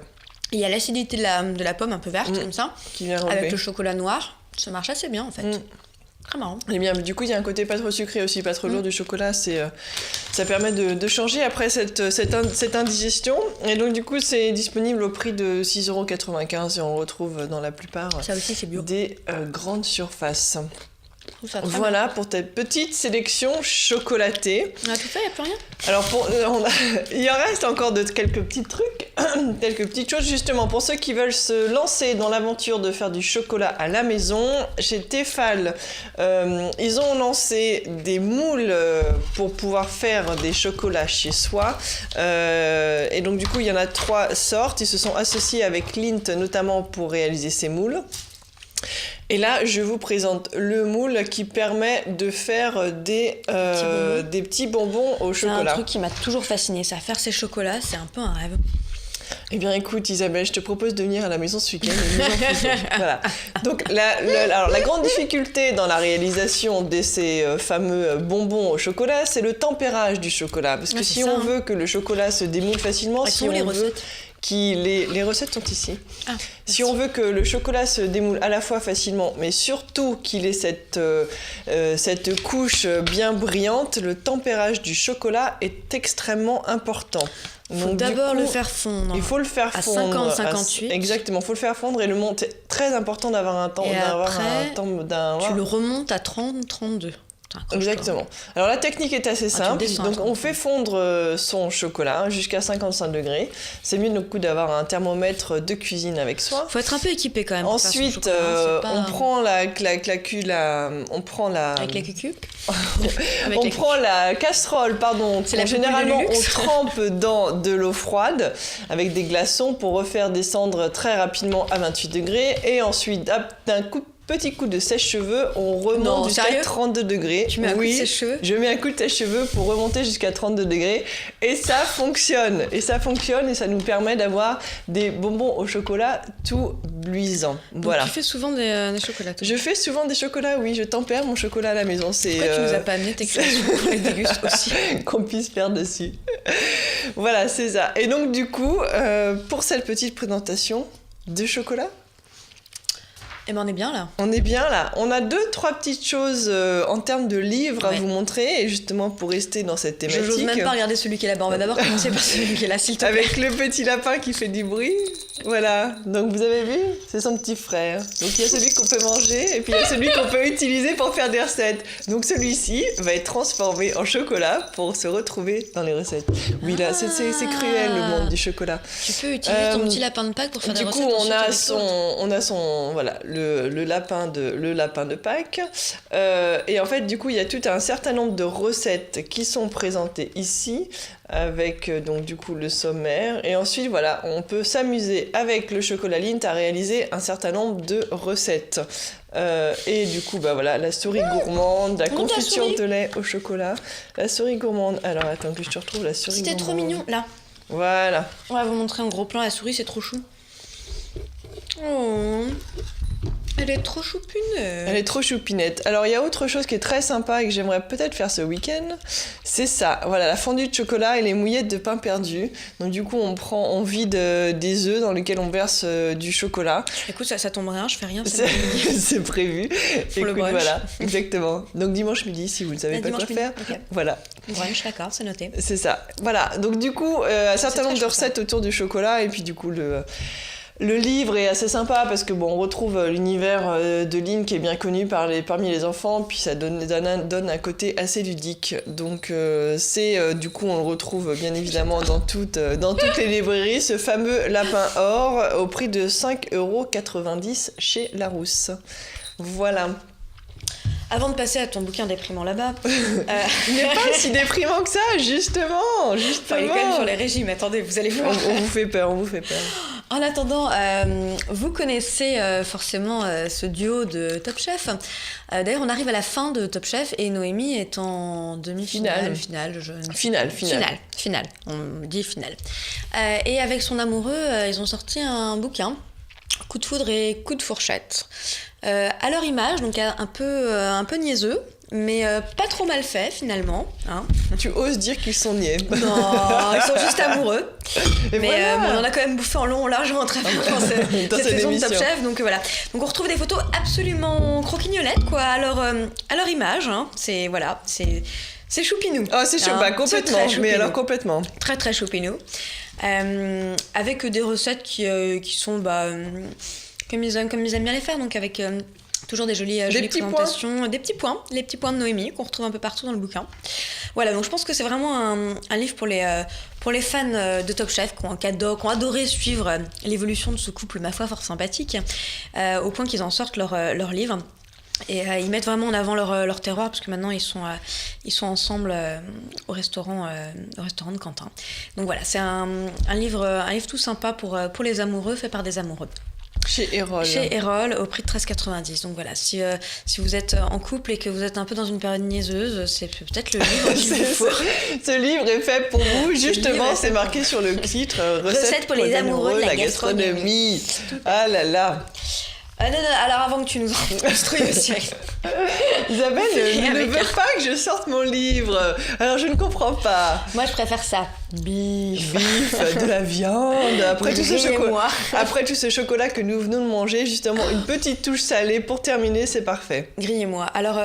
Il y a l'acidité de la pomme un peu verte, comme ça. Qui vient enrober. Avec le chocolat noir. Ça marche assez bien, en fait. Très marrant. Et bien, du coup, il y a un côté pas trop sucré aussi, pas trop lourd du chocolat. Ça permet de changer après cette indigestion. Et donc, du coup, c'est disponible au prix de 6,95 € et on le retrouve dans la plupart ça aussi, c'est bio. Des grandes surfaces. Voilà pour ta petite sélection chocolatée. On a tout fait, il n'y a plus rien. Alors, il en reste encore quelques petits trucs, quelques petites choses justement pour ceux qui veulent se lancer dans l'aventure de faire du chocolat à la maison. Chez Tefal, ils ont lancé des moules pour pouvoir faire des chocolats chez soi. Et donc du coup, il y en a 3 sortes. Ils se sont associés avec Lindt notamment pour réaliser ces moules. Et là, je vous présente le moule qui permet de faire des petits bonbons au chocolat. C'est un truc qui m'a toujours fascinée, ça. Faire ces chocolats, c'est un peu un rêve. Eh bien, écoute, Isabelle, je te propose de venir à la maison ce week-end. Et nous en faisons. Voilà. Donc, alors, la grande difficulté dans la réalisation de ces fameux bonbons au chocolat, c'est le tempérage du chocolat. Parce que si on veut que le chocolat se démoule facilement, si on veut... Les recettes sont ici. Si on veut que le chocolat se démoule à la fois facilement, mais surtout qu'il ait cette couche bien brillante, le tempérage du chocolat est extrêmement important. Il faut d'abord le faire fondre. Il faut le faire fondre. À 50-58. Exactement, il faut le faire fondre et le monter. C'est très important d'avoir un temps. Et après, tu le remontes à 30-32. Exactement. Alors la technique est assez simple. Donc on fait fondre son chocolat jusqu'à 55 degrés. C'est mieux du coup d'avoir un thermomètre de cuisine avec soi. Faut être un peu équipé quand même. Ensuite, on prend avec la casserole, pardon. Généralement on trempe dans de l'eau froide avec des glaçons pour refaire descendre très rapidement à 28 degrés. Et ensuite, d'un petit coup de sèche-cheveux, on remonte jusqu'à 32 degrés. Tu mets un coup de sèche-cheveux ? Je mets un coup de sèche-cheveux pour remonter jusqu'à 32 degrés. Et ça fonctionne. Et ça nous permet d'avoir des bonbons au chocolat tout luisants. Voilà. Donc tu fais souvent des chocolats, toi ? Je fais souvent des chocolats, oui. Je tempère mon chocolat à la maison. Pourquoi tu nous as pas amené tes créations pour les déguster aussi ? Qu'on puisse faire dessus. Voilà, c'est ça. Et donc du coup, pour cette petite présentation de chocolat, eh ben on est bien là. On est bien là. On a 2-3 petites choses en termes de livres à vous montrer, et justement pour rester dans cette thématique. Je n'ose même pas regarder celui qui est là-bas. On va d'abord commencer par celui qui est là, s'il te plaît. Avec le petit lapin qui fait du bruit. Voilà. Donc vous avez vu, c'est son petit frère. Donc il y a celui qu'on peut manger et puis il y a celui qu'on peut utiliser pour faire des recettes. Donc celui-ci va être transformé en chocolat pour se retrouver dans les recettes. Oui là, c'est cruel le monde du chocolat. Tu peux utiliser ton petit lapin de Pâques pour faire des recettes. Du coup, on a son voilà le lapin de Pâques. Et en fait, du coup, il y a tout un certain nombre de recettes qui sont présentées ici, avec donc du coup le sommaire. Et ensuite, voilà, on peut s'amuser avec le chocolat Lindt à réaliser un certain nombre de recettes. Et du coup, bah voilà, la souris gourmande, la confiture de lait au chocolat, la souris gourmande. Alors attends que je te retrouve la souris gourmande. C'était trop mignon, là. Voilà. On va vous montrer en gros plan la souris, c'est trop chou. Oh. Elle est trop choupinette. Elle est trop choupinette. Alors, il y a autre chose qui est très sympa et que j'aimerais peut-être faire ce week-end. C'est ça. Voilà, la fondue de chocolat et les mouillettes de pain perdu. Donc, du coup, on vide des œufs dans lesquels on verse du chocolat. Écoute, ça tombe rien, je fais rien. C'est prévu. Pour le brunch. Voilà, exactement. Donc, dimanche midi, si vous ne savez pas quoi faire. Okay. Voilà. Brunch, d'accord, c'est noté. C'est ça. Voilà. Donc, du coup, un certain nombre de recettes autour du chocolat. Et puis, du coup, le livre est assez sympa parce que on retrouve l'univers de Lindt qui est bien connu parmi les enfants, puis ça donne un côté assez ludique. Donc du coup on le retrouve bien évidemment dans toutes les librairies, ce fameux lapin or au prix de 5,90€ chez Larousse. Voilà. Avant de passer à ton bouquin déprimant là-bas... Il n'est pas si déprimant que ça, justement. Il est quand même sur les régimes, attendez, vous allez voir. On vous fait peur. En attendant, vous connaissez forcément ce duo de Top Chef. D'ailleurs, on arrive à la fin de Top Chef et Noémie est en demi-finale. Finale. On dit finale. Et avec son amoureux, ils ont sorti un bouquin, Coup de foudre et coup de fourchette. À leur image, donc un peu niaiseux, mais pas trop mal fait finalement. Hein. Tu oses dire qu'ils sont niais. Non, ils sont juste amoureux. Et mais voilà. on en a quand même bouffé en long, en large, en travers dans cette saison de Top Chef. Donc voilà. Donc on retrouve des photos absolument croquignolettes, quoi, à leur image. Hein. C'est choupinou. Ah, c'est chou, bah, complètement. Mais alors complètement. Très très choupinou. Avec des recettes qui sont comme ils aiment bien les faire, donc avec toujours des jolies présentations, des petits points, les petits points de Noémie qu'on retrouve un peu partout dans le bouquin. Voilà, donc je pense que c'est vraiment un livre pour les fans de Top Chef qui ont adoré suivre l'évolution de ce couple, ma foi, fort sympathique, au point qu'ils en sortent leur livre. Et ils mettent vraiment en avant leur terroir, parce que maintenant ils sont ensemble au restaurant de Quentin. Donc voilà, c'est un livre tout sympa pour les amoureux, fait par des amoureux. Chez Erol. Chez Erol, au prix de 13,90. Donc voilà, si vous êtes en couple et que vous êtes un peu dans une période niaiseuse, c'est peut-être le livre qu'il vous faut. Ce livre est fait pour vous. Justement, c'est marqué sur le titre Recettes pour les amoureux de la gastronomie. Ah là là. Non, alors avant que tu nous instruis aussi. Isabelle ne veut pas que je sorte mon livre. Alors je ne comprends pas. Moi je préfère ça. Bif, de la viande. Après tout ce chocolat que nous venons de manger, justement, une petite touche salée pour terminer, c'est parfait. Grillez-moi. Alors,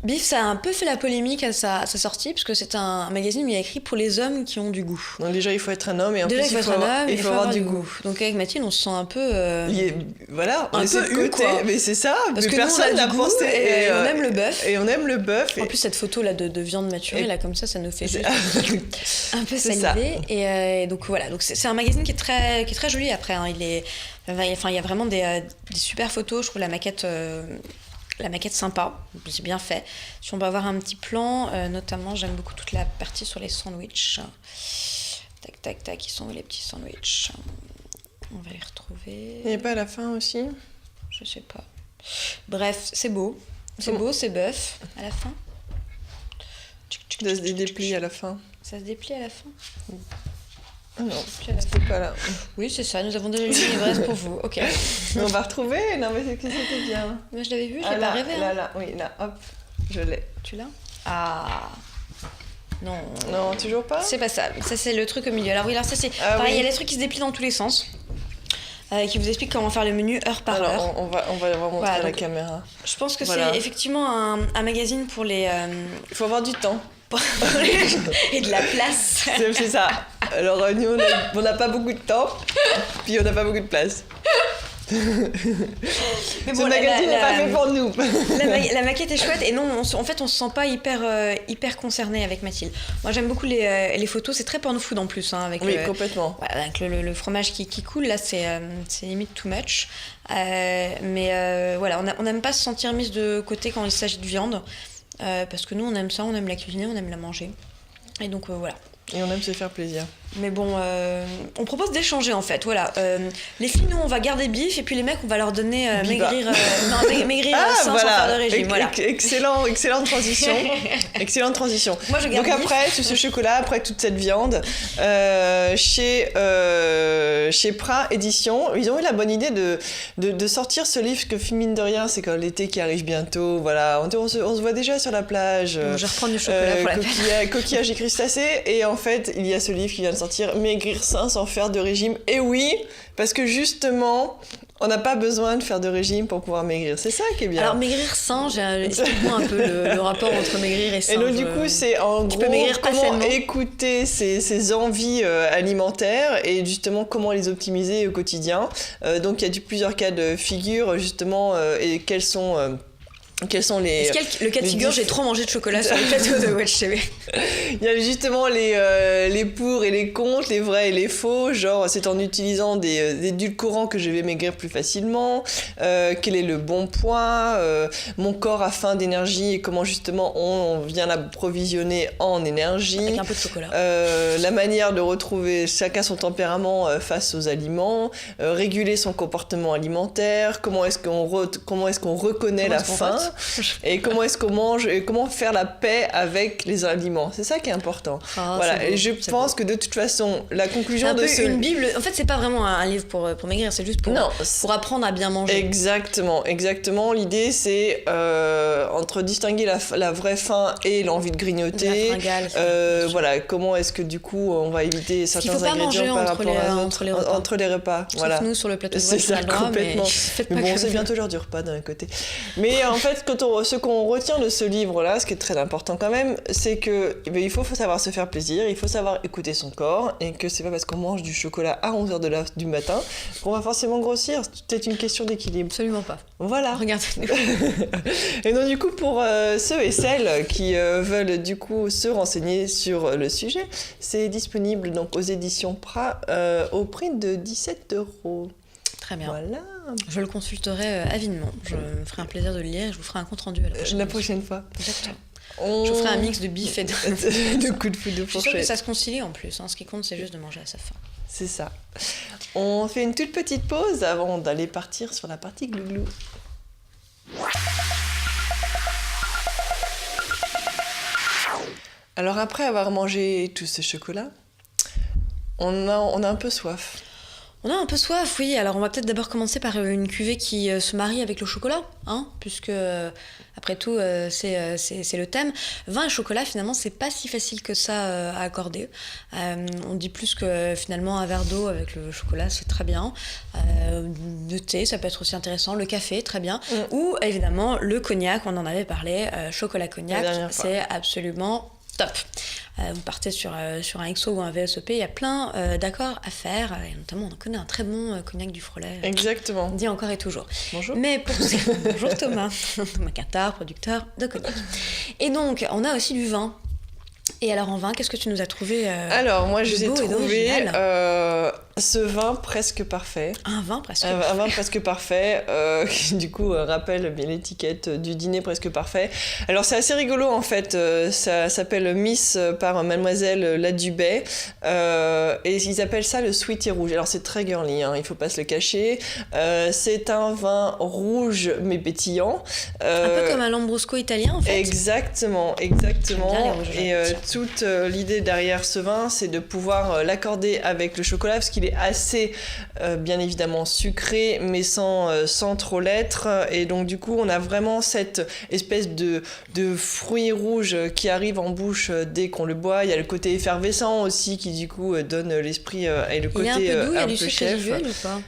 Bif, ça a un peu fait la polémique à sa sortie, parce que c'est un magazine où il y a écrit pour les hommes qui ont du goût. Donc déjà, il faut être un homme et en plus, il faut avoir du goût. Donc avec Mathilde, on se sent un peu... Voilà, un peu côté. Mais c'est ça, parce que personne n'a pensé. Et on aime le bœuf. Et on aime le bœuf. En plus, cette photo-là de viande maturée, là, comme ça nous fait juste un peu saliver. Et donc voilà, donc c'est un magazine qui est très joli après. Hein. Il y a vraiment des super photos. Je trouve la maquette sympa, c'est bien fait. Si on peut avoir un petit plan, notamment j'aime beaucoup toute la partie sur les sandwichs. Tac, ils sont où les petits sandwichs? On va les retrouver. Il n'y a pas à la fin aussi? Je sais pas. Bref, c'est beau. C'est bœuf à la fin. Ça se déplie à la fin. Ça se déplie à la fin? Ah non, c'était pas là. Oui, c'est ça, nous avons déjà eu une livresse pour vous. Ok. On va retrouver. Non, mais c'était bien. Moi, je l'avais vu, je l'ai pas rêvé. Là, hop, je l'ai. Tu l'as? Ah. Non, toujours pas? C'est pas ça. Ça, c'est le truc au milieu. Alors oui, ça, c'est pareil, il y a les trucs qui se déplient dans tous les sens. Qui vous explique comment faire le menu heure par heure. On va montrer à la caméra. Je pense que c'est effectivement un magazine pour les... Il faut avoir du temps. Et de la place. C'est ça. Alors nous, on n'a pas beaucoup de temps, puis on n'a pas beaucoup de place. Mais bon, ce magazine n'est pas fait pour nous. La maquette est chouette et non, en fait, on se sent pas hyper concerné avec Mathilde. Moi, j'aime beaucoup les photos. C'est très porno food en plus, hein, avec complètement. Avec le fromage qui coule. Là, c'est limite too much. Mais voilà, on n'aime pas se sentir mise de côté quand il s'agit de viande. Parce que nous on aime ça, on aime la cuisiner, on aime la manger. Et donc voilà. Et on aime se faire plaisir. Mais bon, on propose d'échanger en fait, voilà. Les filles, nous on va garder Bif et puis les mecs on va leur donner maigrir sans faire de régime. Voilà. Excellente transition. Excellente transition. Moi, je garde donc après tout ce chocolat, après toute cette viande, chez Prat Édition, ils ont eu la bonne idée de sortir ce livre que mine de rien, c'est comme l'été qui arrive bientôt. Voilà, on se voit déjà sur la plage. Donc, je reprends du chocolat pour la plage. Coquillages et crustacés. Et en fait, il y a ce livre qui vient de sortir, Maigrir sain sans faire de régime. Et oui, parce que justement, on n'a pas besoin de faire de régime pour pouvoir maigrir. C'est ça qui est bien. Alors maigrir sain, explique-moi un peu le rapport entre maigrir et sain. Et donc du coup, c'est en gros comment écouter ses envies alimentaires et justement comment les optimiser au quotidien. Donc il y a plusieurs cas de figure justement et quels sont les... Est-ce qu'il y a le cas de figure, j'ai trop mangé de chocolat sur le plateau de Watch TV? Il y a justement les pour et les contre, les vrais et les faux, genre c'est en utilisant des édulcorants que je vais maigrir plus facilement, quel est le bon poids, mon corps a faim d'énergie et comment justement on vient l'approvisionner en énergie. Avec un peu de chocolat. La manière de retrouver chacun son tempérament face aux aliments, réguler son comportement alimentaire, comment est-ce qu'on reconnaît la faim. Et comment est-ce qu'on mange et comment faire la paix avec les aliments, c'est ça qui est important. Voilà, et je pense que de toute façon la conclusion de une bible, en fait c'est pas vraiment un livre pour maigrir, c'est juste pour apprendre à bien manger. Exactement, l'idée c'est entre distinguer la vraie faim et l'envie de grignoter, voilà, comment est-ce que du coup on va éviter certains ingrédients par rapport entre les repas. Sauf voilà. Nous sur le plateau de c'est ça, complètement. Mais bon, c'est bientôt l'heure du repas d'un côté. Mais en fait, ce qu'on retient de ce livre-là, ce qui est très important quand même, c'est que il faut savoir se faire plaisir, il faut savoir écouter son corps, et que c'est pas parce qu'on mange du chocolat à 11h du matin qu'on va forcément grossir. C'est peut-être une question d'équilibre. Absolument pas. Voilà. Regardez-nous. Et donc du coup, pour ceux et celles qui veulent du coup se renseigner sur le sujet, c'est disponible donc aux éditions Prat au prix de 17€. Très bien. Voilà. Je le consulterai avidement. Je me ferai un plaisir de le lire et je vous ferai un compte-rendu à la prochaine fois. Exactement. Je vous ferai un mix de bif et de coups de foudre de fourchette. Je suis sûre que ça se concilie en plus. Hein. Ce qui compte, c'est juste de manger à sa faim. C'est ça. On fait une toute petite pause avant d'aller partir sur la partie glouglou. Alors après avoir mangé tout ce chocolat, on a un peu soif. On a un peu soif, oui. Alors on va peut-être d'abord commencer par une cuvée qui se marie avec le chocolat, puisque après tout c'est le thème. Vin et chocolat, finalement, c'est pas si facile que ça à accorder. On dit plus que finalement un verre d'eau avec le chocolat, c'est très bien. Le thé, ça peut être aussi intéressant. Le café, très bien. Ou évidemment le cognac, on en avait parlé. Chocolat-cognac, c'est absolument top. Vous partez sur un XO ou un VSEP, il y a plein d'accords à faire, et notamment on connaît un très bon cognac du Frolet. Exactement. Dit encore et toujours. Bonjour. Mais pour bonjour Thomas, Thomas Quintard, producteur de cognac. Et donc on a aussi du vin. Et alors en vin, qu'est-ce que tu nous as trouvé Alors moi je vous ai trouvé ce vin presque parfait. Un vin presque parfait. Un vin presque parfait, qui du coup rappelle bien l'étiquette du dîner presque parfait. Alors c'est assez rigolo en fait, ça s'appelle Miss par Mademoiselle Ladubay, et ils appellent ça le Sweetie rouge. Alors c'est très girly, il faut pas se le cacher. C'est un vin rouge mais pétillant. Un peu comme un Lambrusco italien en fait. Exactement. Et toute l'idée derrière ce vin, c'est de pouvoir l'accorder avec le chocolat, parce qu'il est assez bien évidemment sucré, mais sans trop l'être. Et donc du coup, on a vraiment cette espèce de fruit rouge qui arrive en bouche dès qu'on le boit. Il y a le côté effervescent aussi qui du coup donne l'esprit et le côté un peu chef. Il y a un peu doux, il y a du sucre résiduel ou pas ?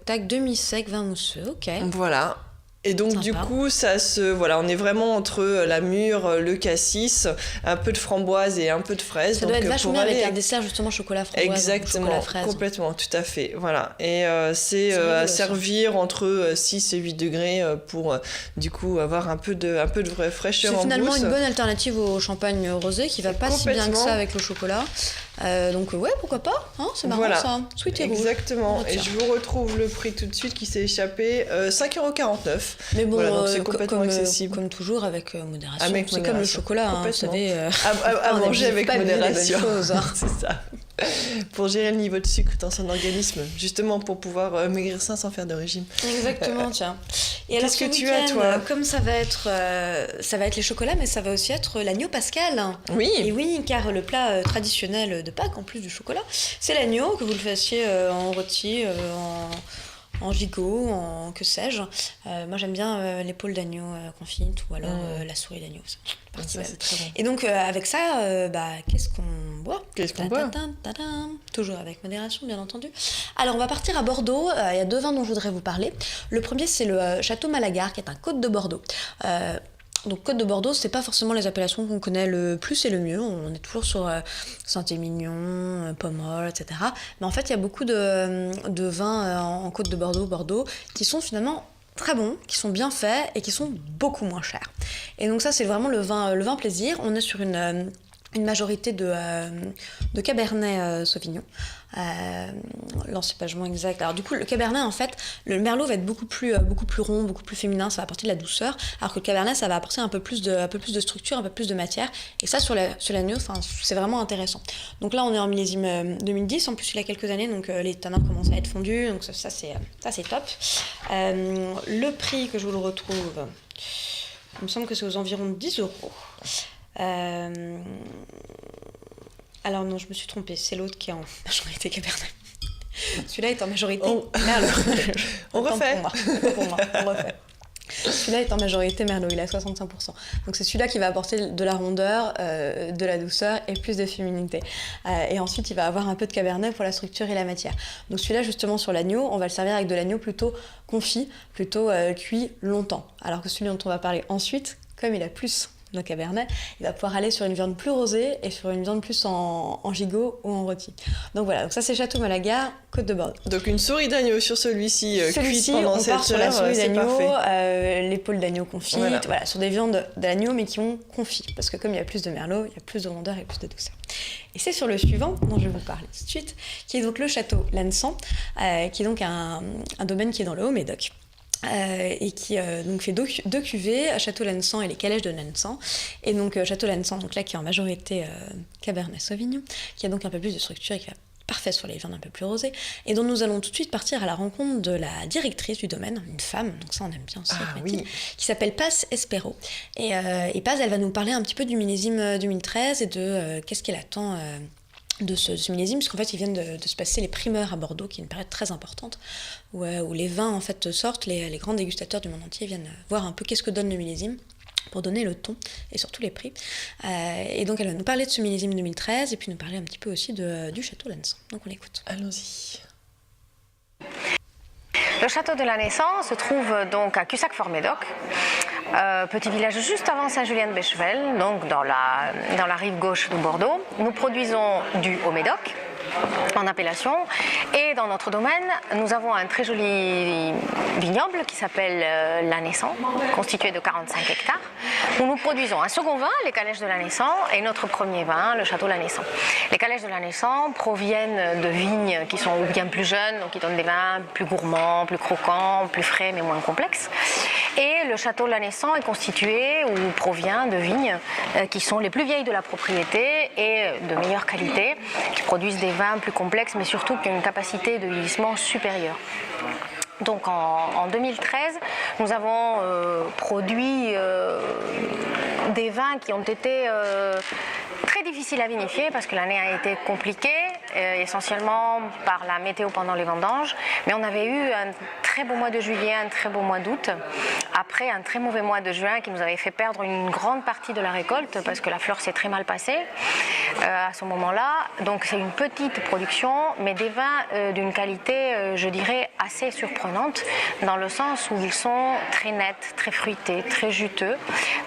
Tac, demi-sec, vin mousseux, ok. Voilà. Et donc sympa. Du coup, on est vraiment entre la mûre, le cassis, un peu de framboise et un peu de fraise. Ça doit être vachement bien avec un dessert justement chocolat framboise. Exactement, chocolat fraise. Complètement, tout à fait. Voilà. Et c'est à servir entre 6 et 8 degrés pour du coup avoir un peu de vraie fraîcheur en bouche. C'est finalement une bonne alternative au champagne rosé qui va pas si bien que ça avec le chocolat. Donc ouais, pourquoi pas, c'est marrant ça. Sweetie rouge. Exactement. Et je vous retrouve le prix tout de suite qui s'est échappé, 5,49€. Mais bon, voilà, donc c'est complètement accessible. Comme toujours, avec modération. C'est comme le chocolat, vous savez. À manger avec modération. Choses, c'est ça. Pour gérer le niveau de sucre dans son organisme, justement pour pouvoir maigrir sain sans faire de régime. Exactement, tiens. Et qu'est-ce que tu as, toi ? Comme ça va être les chocolats, mais ça va aussi être l'agneau pascal. Oui. Et oui, car le plat traditionnel de Pâques, en plus du chocolat, c'est l'agneau, que vous le fassiez en rôti, en gigot, en que sais-je. Moi j'aime bien l'épaule d'agneau confite ou alors la souris d'agneau. Ça, c'est très bon. Et donc avec ça, qu'est-ce qu'on boit ? Toujours avec modération, bien entendu. Alors on va partir à Bordeaux. Il y a 2 vins dont je voudrais vous parler. Le premier, c'est le Château Malagar, qui est un Côte de Bordeaux. Donc Côte de Bordeaux, c'est pas forcément les appellations qu'on connaît le plus et le mieux. On est toujours sur Saint-Émilion, Pomerol, etc. Mais en fait, il y a beaucoup de vins en Côte de Bordeaux, qui sont finalement très bons, qui sont bien faits et qui sont beaucoup moins chers. Et donc ça, c'est vraiment le vin plaisir. On est sur une majorité de Cabernet Sauvignon. L'encépagement exact. Alors du coup, le Cabernet, en fait, le Merlot va être beaucoup plus rond, beaucoup plus féminin, ça va apporter de la douceur, alors que le Cabernet, ça va apporter un peu plus de structure, un peu plus de matière. Et ça, sur l'agneau, c'est vraiment intéressant. Donc là, on est en millésime 2010, en plus il y a quelques années, donc les tanins commencent à être fondus, donc ça c'est top. Le prix que je vous le retrouve, il me semble que c'est aux environs de 10€. Alors non, je me suis trompée, c'est l'autre qui est en majorité Cabernet. Celui-là est en majorité Merlot. On refait. Pour moi, on refait. Celui-là est en majorité Merlot, il est à 65%. Donc c'est celui-là qui va apporter de la rondeur, de la douceur et plus de féminité. Et ensuite, il va avoir un peu de Cabernet pour la structure et la matière. Donc celui-là, justement, sur l'agneau, on va le servir avec de l'agneau plutôt confit, plutôt cuit longtemps. Alors que celui dont on va parler ensuite, comme il a plus de Cabernet, il va pouvoir aller sur une viande plus rosée et sur une viande plus en gigot ou en rôti. Donc voilà, donc ça c'est Château Malagar, Côte de Bordeaux. Donc une souris d'agneau sur celui-ci, cuite pendant 7 heures, sur la souris d'agneau, l'épaule d'agneau confite, voilà, sur des viandes d'agneau mais qui ont confit, parce que comme il y a plus de merlot, il y a plus de rondeur et plus de douceur. Et c'est sur le suivant dont je vais vous parler tout de suite, qui est donc le Château Lansan, qui est donc un domaine qui est dans le Haut-Médoc. Et qui donc fait 2 cuvées, Château Lansan et les calèches de Lansan. Et donc Château Lansan, donc là qui est en majorité Cabernet Sauvignon, qui a donc un peu plus de structure et qui va parfait sur les vins un peu plus rosés, et dont nous allons tout de suite partir à la rencontre de la directrice du domaine, une femme, donc ça on aime bien aussi, qui s'appelle Paz Espero. Et Paz, elle va nous parler un petit peu du millésime 2013 et de qu'est-ce qu'elle attend de ce millésime, parce qu'en fait, ils viennent de se passer les primeurs à Bordeaux, qui est une période très importante, où les vins en fait sortent, les grands dégustateurs du monde entier viennent voir un peu qu'est-ce que donne le millésime, pour donner le ton et surtout les prix. Et donc elle va nous parler de ce millésime 2013 et puis nous parler un petit peu aussi du château Lanessan. Donc on l'écoute. Allons-y. Le château de Lanessan se trouve donc à Cussac-Fort-Médoc, petit village juste avant Saint-Julien-de-Béchevel, donc dans la rive gauche de Bordeaux. Nous produisons du Haut-Médoc en appellation, et dans notre domaine nous avons un très joli vignoble qui s'appelle Lanessan, constitué de 45 hectares, où nous produisons un second vin, les Calèches de Lanessan, et notre premier vin, le château Lanessan. Les Calèches de Lanessan proviennent de vignes qui sont bien plus jeunes, donc qui donnent des vins plus gourmands, plus croquants, plus frais mais moins complexes. Et le château Lanessan est constitué ou provient de vignes qui sont les plus vieilles de la propriété et de meilleure qualité, qui produisent des vins plus complexes mais surtout qui ont une capacité de vieillissement supérieure. Donc en 2013, nous avons produit des vins qui ont été très difficiles à vinifier parce que l'année a été compliquée, essentiellement par la météo pendant les vendanges. Mais on avait eu un très beau mois de juillet, un très beau mois d'août, après un très mauvais mois de juin qui nous avait fait perdre une grande partie de la récolte parce que la fleur s'est très mal passée à ce moment-là. Donc c'est une petite production, mais des vins d'une qualité, je dirais, assez surprenante, dans le sens où ils sont très nets, très fruités, très juteux,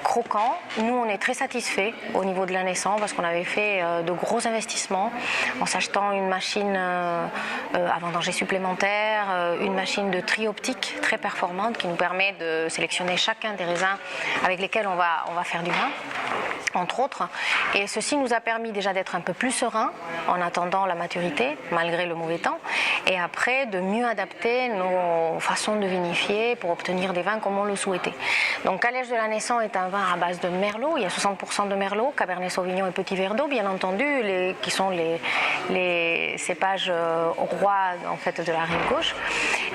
croquants. Nous, on est très satisfaits au niveau de Lanessan parce qu'on avait fait de gros investissements en s'achetant une machine à vendanger supplémentaire, une machine de tri optique très performante qui nous permet de sélectionner chacun des raisins avec lesquels on va faire du vin, entre autres. Et ceci nous a permis déjà d'être un peu plus sereins en attendant la maturité, malgré le mauvais temps, et après de mieux adapter nos façons de vinifier pour obtenir des vins comme on le souhaitait. Donc Calèche de Lanessan est un vin à base de merlot, il y a 60% de merlot, cabernet sauvignon et petit verdot, bien entendu, qui sont les cépages rois en fait, de la rive gauche.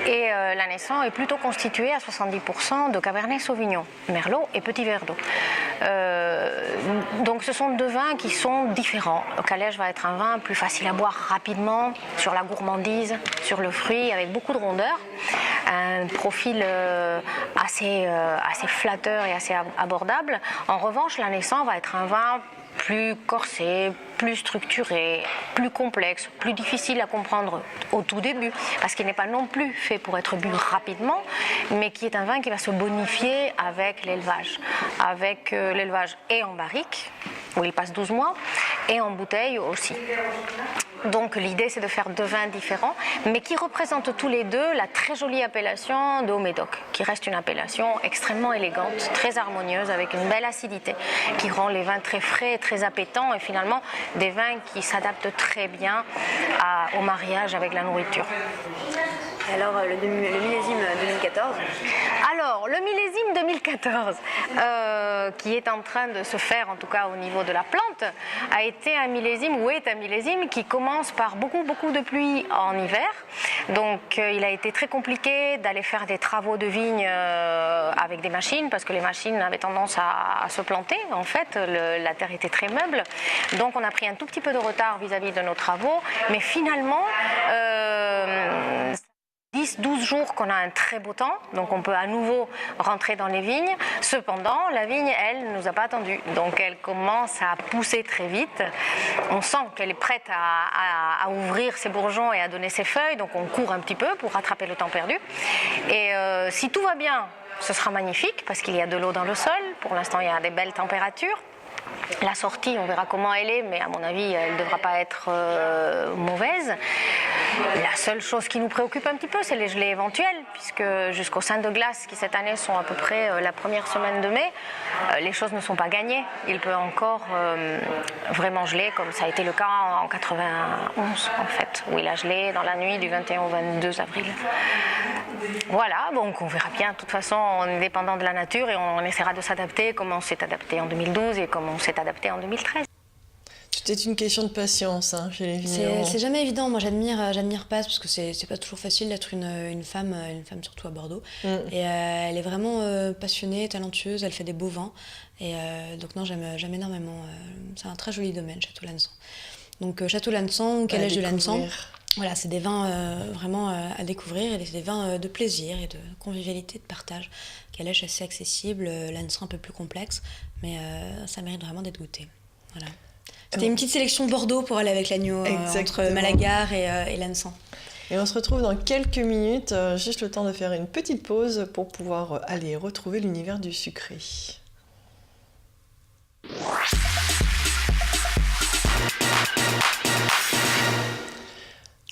Et Lanessan est plutôt constitué à 70% de cabernet sauvignon, merlot et petit verdot. Donc ce sont deux vins qui sont différents. Le Calèche va être un vin plus facile à boire rapidement, sur la gourmandise, sur le fruit, avec beaucoup de rondeur. Un profil assez flatteur et assez abordable. En revanche, Lanessan va être un vin plus corsé, plus structuré, plus complexe, plus difficile à comprendre au tout début, parce qu'il n'est pas non plus fait pour être bu rapidement, mais qui est un vin qui va se bonifier avec l'élevage. Avec l'élevage et en barrique, où il passe 12 mois, et en bouteille aussi. Donc l'idée c'est de faire deux vins différents, mais qui représentent tous les deux la très jolie appellation de Haut-Médoc, qui reste une appellation extrêmement élégante, très harmonieuse, avec une belle acidité, qui rend les vins très frais et très appétants, et finalement des vins qui s'adaptent très bien au mariage avec la nourriture. Alors le millésime 2014 ? Alors, le millésime 2014, qui est en train de se faire, en tout cas au niveau de la plante, a été un millésime, ou est un millésime, qui commence par beaucoup de pluie en hiver. Donc, il a été très compliqué d'aller faire des travaux de vigne avec des machines, parce que les machines avaient tendance à se planter, en fait. La terre était très meuble. Donc, on a pris un tout petit peu de retard vis-à-vis de nos travaux, mais finalement... 10-12 jours qu'on a un très beau temps, donc on peut à nouveau rentrer dans les vignes. Cependant, la vigne, elle, ne nous a pas attendu. Donc elle commence à pousser très vite. On sent qu'elle est prête à ouvrir ses bourgeons et à donner ses feuilles, donc on court un petit peu pour rattraper le temps perdu. Et si tout va bien, ce sera magnifique parce qu'il y a de l'eau dans le sol. Pour l'instant, il y a des belles températures. La sortie, on verra comment elle est, mais à mon avis, elle ne devra pas être mauvaise. La seule chose qui nous préoccupe un petit peu, c'est les gelées éventuelles, puisque jusqu'aux Saints de glace, qui cette année sont à peu près la première semaine de mai, les choses ne sont pas gagnées. Il peut encore vraiment geler, comme ça a été le cas en 91, en fait, où il a gelé dans la nuit du 21 au 22 avril. Voilà, donc on verra bien. De toute façon, on est dépendant de la nature et on essaiera de s'adapter comme on s'est adapté en 2012 et comme on s'est adapté en 2013. peut-être une question de patience chez les vignerons. C'est jamais évident. Moi, j'admire Paz parce que c'est pas toujours facile d'être une femme surtout à Bordeaux. Et elle est vraiment passionnée, talentueuse. Elle fait des beaux vins. Et donc non, j'aime énormément. C'est un très joli domaine, Château-Lanessan. Donc Château Lanessan ou Calèche de Lanessan. Voilà, c'est des vins vraiment à découvrir et des vins de plaisir et de convivialité, de partage. Calèche assez accessible, Lanessan un peu plus complexe, mais ça mérite vraiment d'être goûté. Voilà. C'était une petite sélection Bordeaux pour aller avec l'agneau entre Malagar et Lanessan. Et on se retrouve dans quelques minutes, juste le temps de faire une petite pause pour pouvoir aller retrouver l'univers du sucré.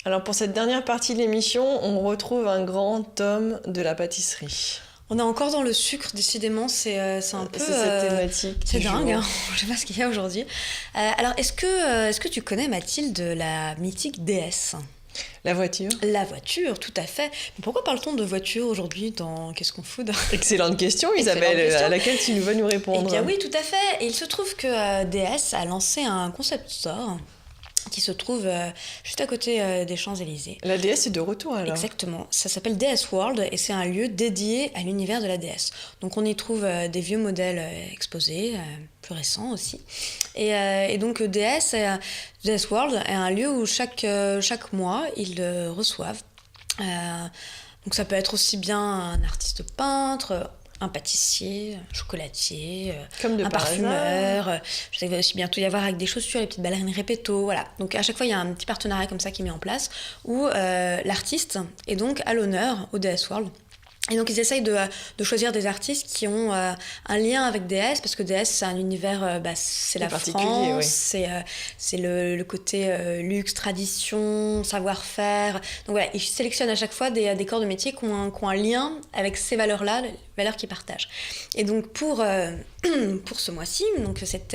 Alors pour cette dernière partie de l'émission, on retrouve un grand homme de la pâtisserie. On est encore dans le sucre, décidément, c'est un peu... C'est cette thématique. C'est dingue, hein. Je sais pas ce qu'il y a aujourd'hui. Alors, est-ce que tu connais, Mathilde, la mythique déesse ? La voiture. La voiture, tout à fait. Mais pourquoi parle-t-on de voiture aujourd'hui dans Qu'est-ce qu'on fout ? Excellente question, Isabelle, à laquelle tu vas nous répondre. Eh bien oui, tout à fait. Et il se trouve que DS a lancé un concept store qui se trouve juste à côté des Champs-Élysées. La déesse est de retour alors. Exactement. Ça s'appelle DS World et c'est un lieu dédié à l'univers de la déesse. Donc on y trouve des vieux modèles exposés, plus récents aussi. Et donc DS World est un lieu où chaque mois ils reçoivent. Donc ça peut être aussi bien un artiste peintre, un pâtissier, un chocolatier, un parfumeur. Je sais qu'il va aussi bientôt y avoir avec des chaussures, les petites ballerines répéto, voilà. Donc à chaque fois, il y a un petit partenariat comme ça qui est mis en place où l'artiste est donc à l'honneur au DS World. Et donc ils essayent de choisir des artistes qui ont un lien avec DS, parce que DS c'est un univers, c'est la France, oui. C'est le côté luxe, tradition, savoir-faire. Donc voilà, ils sélectionnent à chaque fois des corps de métier qui ont un lien avec ces valeurs-là, les valeurs qu'ils partagent. Et donc pour ce mois-ci, donc c'est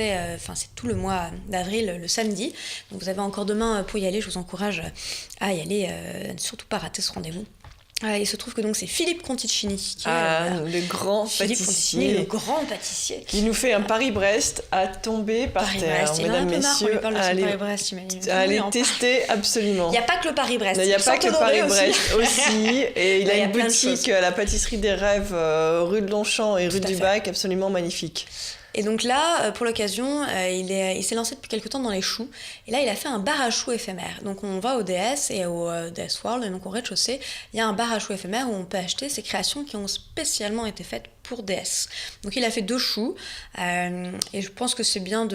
tout le mois d'avril, le samedi, donc vous avez encore demain pour y aller, je vous encourage à y aller, surtout pas rater ce rendez-vous. Il se trouve que donc c'est Philippe Conticini qui est le grand pâtissier. Le grand pâtissier. Qui nous fait un Paris-Brest à tomber par terre. Mesdames, messieurs, allez tester absolument. Il n'y a pas que le Paris-Brest. Il n'y a pas que le Paris-Brest aussi. Et il a une boutique à la pâtisserie des rêves, rue de Longchamp et rue du Bac, absolument magnifique. Et donc là, pour l'occasion, il s'est lancé depuis quelque temps dans les choux. Et là, il a fait un bar à choux éphémère. Donc on va au DS et au DS World, et donc au rez-de-chaussée, il y a un bar à choux éphémère où on peut acheter ces créations qui ont spécialement été faites pour DS. Donc il a fait 2 choux, et je pense que c'est bien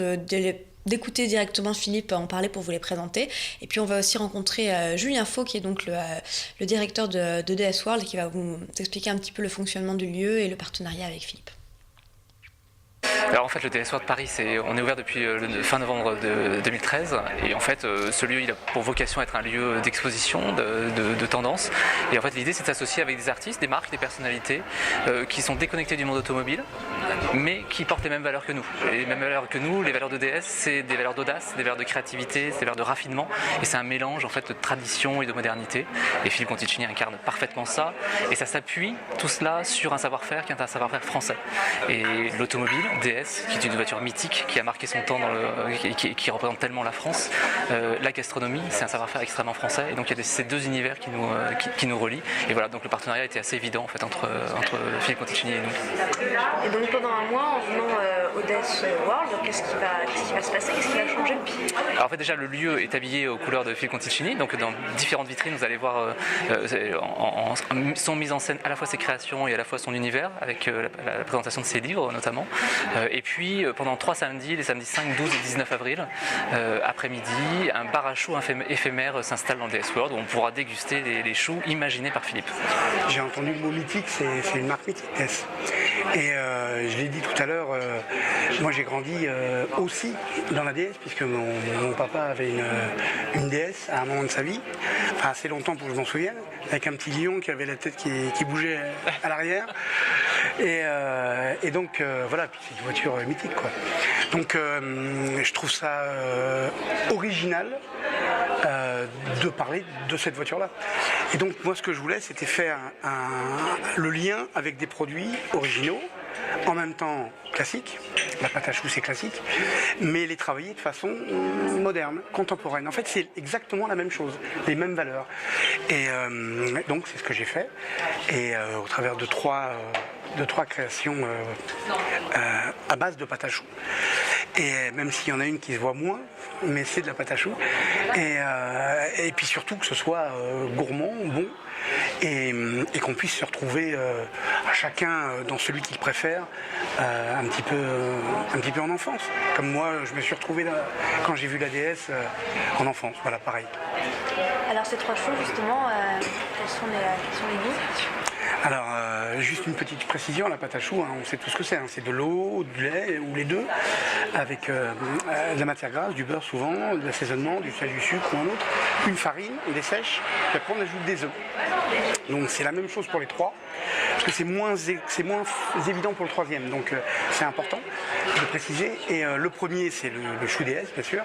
d'écouter directement Philippe en parler pour vous les présenter. Et puis on va aussi rencontrer Julien Faux, qui est donc le directeur de DS World, et qui va vous expliquer un petit peu le fonctionnement du lieu et le partenariat avec Philippe. Alors en fait le DS World de Paris, on est ouvert depuis le fin novembre 2013 et en fait ce lieu il a pour vocation à être un lieu d'exposition, de tendance, et en fait l'idée c'est de s'associer avec des artistes, des marques, des personnalités qui sont déconnectés du monde automobile mais qui portent les mêmes valeurs que nous. Et les mêmes valeurs que nous, les valeurs de DS, c'est des valeurs d'audace, des valeurs de créativité, des valeurs de raffinement, et c'est un mélange en fait de tradition et de modernité, et Philippe Conticini incarne parfaitement ça, et ça s'appuie tout cela sur un savoir-faire qui est un savoir-faire français. Et l'automobile, DS, qui est une voiture mythique, qui a marqué son temps, qui représente tellement la France. La gastronomie, c'est un savoir-faire extrêmement français, et donc il y a ces 2 univers qui nous relient. Et voilà, donc le partenariat était assez évident en fait entre Philippe Conticini et nous. Et donc pendant un mois, en venant au DS World, qu'est-ce qui va se passer ? Qu'est-ce qui va changer ? Alors en fait déjà le lieu est habillé aux couleurs de Philippe Conticini, donc dans différentes vitrines vous allez voir sont mises en scène à la fois ses créations et à la fois son univers, avec la présentation de ses livres notamment. Et puis pendant 3 samedis, les samedis 5, 12 et 19 avril, après-midi, un bar à choux éphémère s'installe dans le DS World où on pourra déguster les choux imaginés par Philippe. J'ai entendu le mot mythique, c'est une marque mythique, DS. Et je l'ai dit tout à l'heure, moi j'ai grandi aussi dans la DS, puisque mon papa avait une DS à un moment de sa vie, enfin assez longtemps pour que je m'en souvienne, avec un petit lion qui avait la tête qui bougeait à l'arrière. Et donc voilà, puis c'est une voiture mythique quoi. Donc je trouve ça original de parler de cette voiture-là. Et donc moi ce que je voulais c'était faire le lien avec des produits originaux en même temps classique, la pâte à choux c'est classique, mais les travailler de façon moderne, contemporaine. En fait, c'est exactement la même chose, les mêmes valeurs. Et donc, c'est ce que j'ai fait. Et au travers de trois créations à base de pâte à choux. Et même s'il y en a une qui se voit moins, mais c'est de la pâte à choux. Et puis surtout que ce soit gourmand, bon, et qu'on puisse se retrouver chacun dans celui qu'il préfère un petit peu en enfance. Comme moi, je me suis retrouvé là, quand j'ai vu la déesse en enfance. Voilà, pareil. Alors ces 3 choux, justement, quels sont les goûts ? Alors, juste une petite précision, la pâte à choux, on sait tout ce que c'est. C'est de l'eau, du lait, ou les deux, avec de la matière grasse, du beurre souvent, de l'assaisonnement, du sel, du sucre ou un autre, une farine, des sèches, puis après on ajoute des œufs. Donc c'est la même chose pour les 3, parce que c'est moins évident pour le 3e, donc c'est important de préciser. Et le premier, c'est le chou déesse, bien sûr,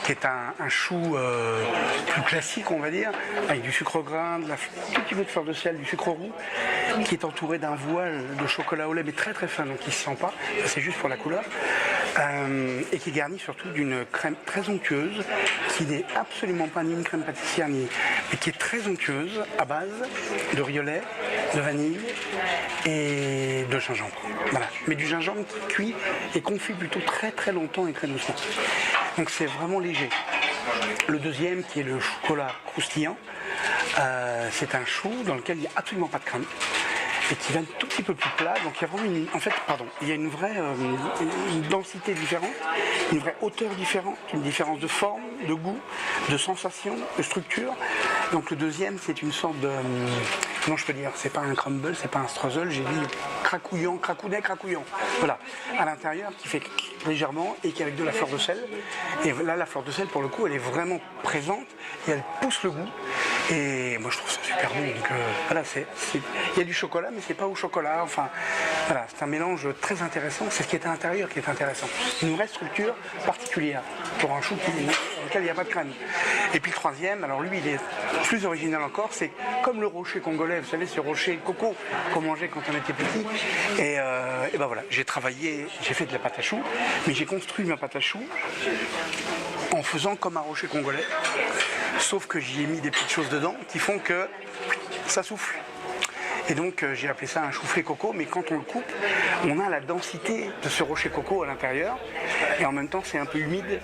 qui est un chou plus classique, on va dire, avec du sucre grain, tout petit peu de fleur de sel, du sucre roux, qui est entouré d'un voile de chocolat au lait, mais très très fin, donc il ne se sent pas, c'est juste pour la couleur, et qui est garni surtout d'une crème très onctueuse, qui n'est absolument pas ni une crème pâtissière, mais qui est très onctueuse, à base de riolet, de vanille et de gingembre. Voilà. Mais du gingembre qui cuit et confit plutôt très très longtemps et très doucement. Donc c'est vraiment léger. Le deuxième, qui est le chocolat croustillant, c'est un chou dans lequel il n'y a absolument pas de crème et qui va un tout petit peu plus plat. Donc il y a vraiment il y a une vraie une densité différente, une vraie hauteur différente, une différence de forme, de goût, de sensation, de structure. Donc le deuxième, c'est une sorte de... comment je peux dire, c'est pas un crumble, c'est pas un streusel, j'ai dit cracouillant, cracouillant. Voilà, à l'intérieur qui fait légèrement et qui est avec de la fleur de sel. Et là, la fleur de sel, pour le coup, elle est vraiment présente et elle pousse le goût. Et moi, je trouve ça super bon. Donc voilà, il y a du chocolat, mais c'est pas au chocolat. Enfin, voilà, c'est un mélange très intéressant. C'est ce qui est à l'intérieur qui est intéressant. Une vraie structure particulière pour un chou dans lequel il n'y a pas de crème. Et puis le troisième, alors lui, il est plus original encore. C'est comme le rocher congolais, vous savez, ce rocher coco qu'on mangeait quand on était petit. Et ben voilà, j'ai fait de la pâte à choux, mais j'ai construit ma pâte à choux en faisant comme un rocher congolais, sauf que j'y ai mis des petites choses dedans qui font que ça souffle. Et donc j'ai appelé ça un choufflé coco, mais quand on le coupe, on a la densité de ce rocher coco à l'intérieur, et en même temps c'est un peu humide.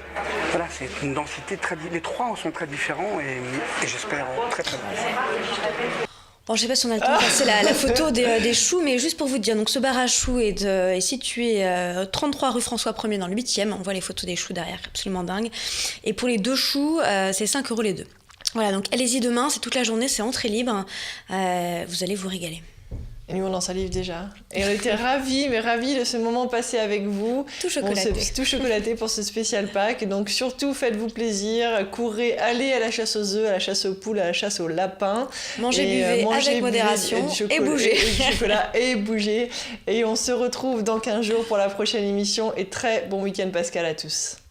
Voilà, c'est une densité les 3 sont très différents et j'espère très très bon. Bon, je sais pas si on a le temps de passer la photo des choux, mais juste pour vous dire, donc ce bar à choux est situé 33 rue François 1er dans le 8e. On voit les photos des choux derrière, absolument dingue. Et pour les 2 choux, c'est 5 € les 2. Voilà, donc allez-y demain, c'est toute la journée, c'est entrée libre. Vous allez vous régaler. Et nous, on en salive déjà. Et on était ravis de ce moment passé avec vous. Tout chocolaté. Tout chocolaté pour ce spécial pack. Donc surtout, faites-vous plaisir. Courez, allez à la chasse aux œufs, à la chasse aux poules, à la chasse aux lapins. Mangez, avec modération et bougez. Et du chocolat et bougez. Et on se retrouve dans 15 jours pour la prochaine émission. Et très bon week-end Pascal à tous.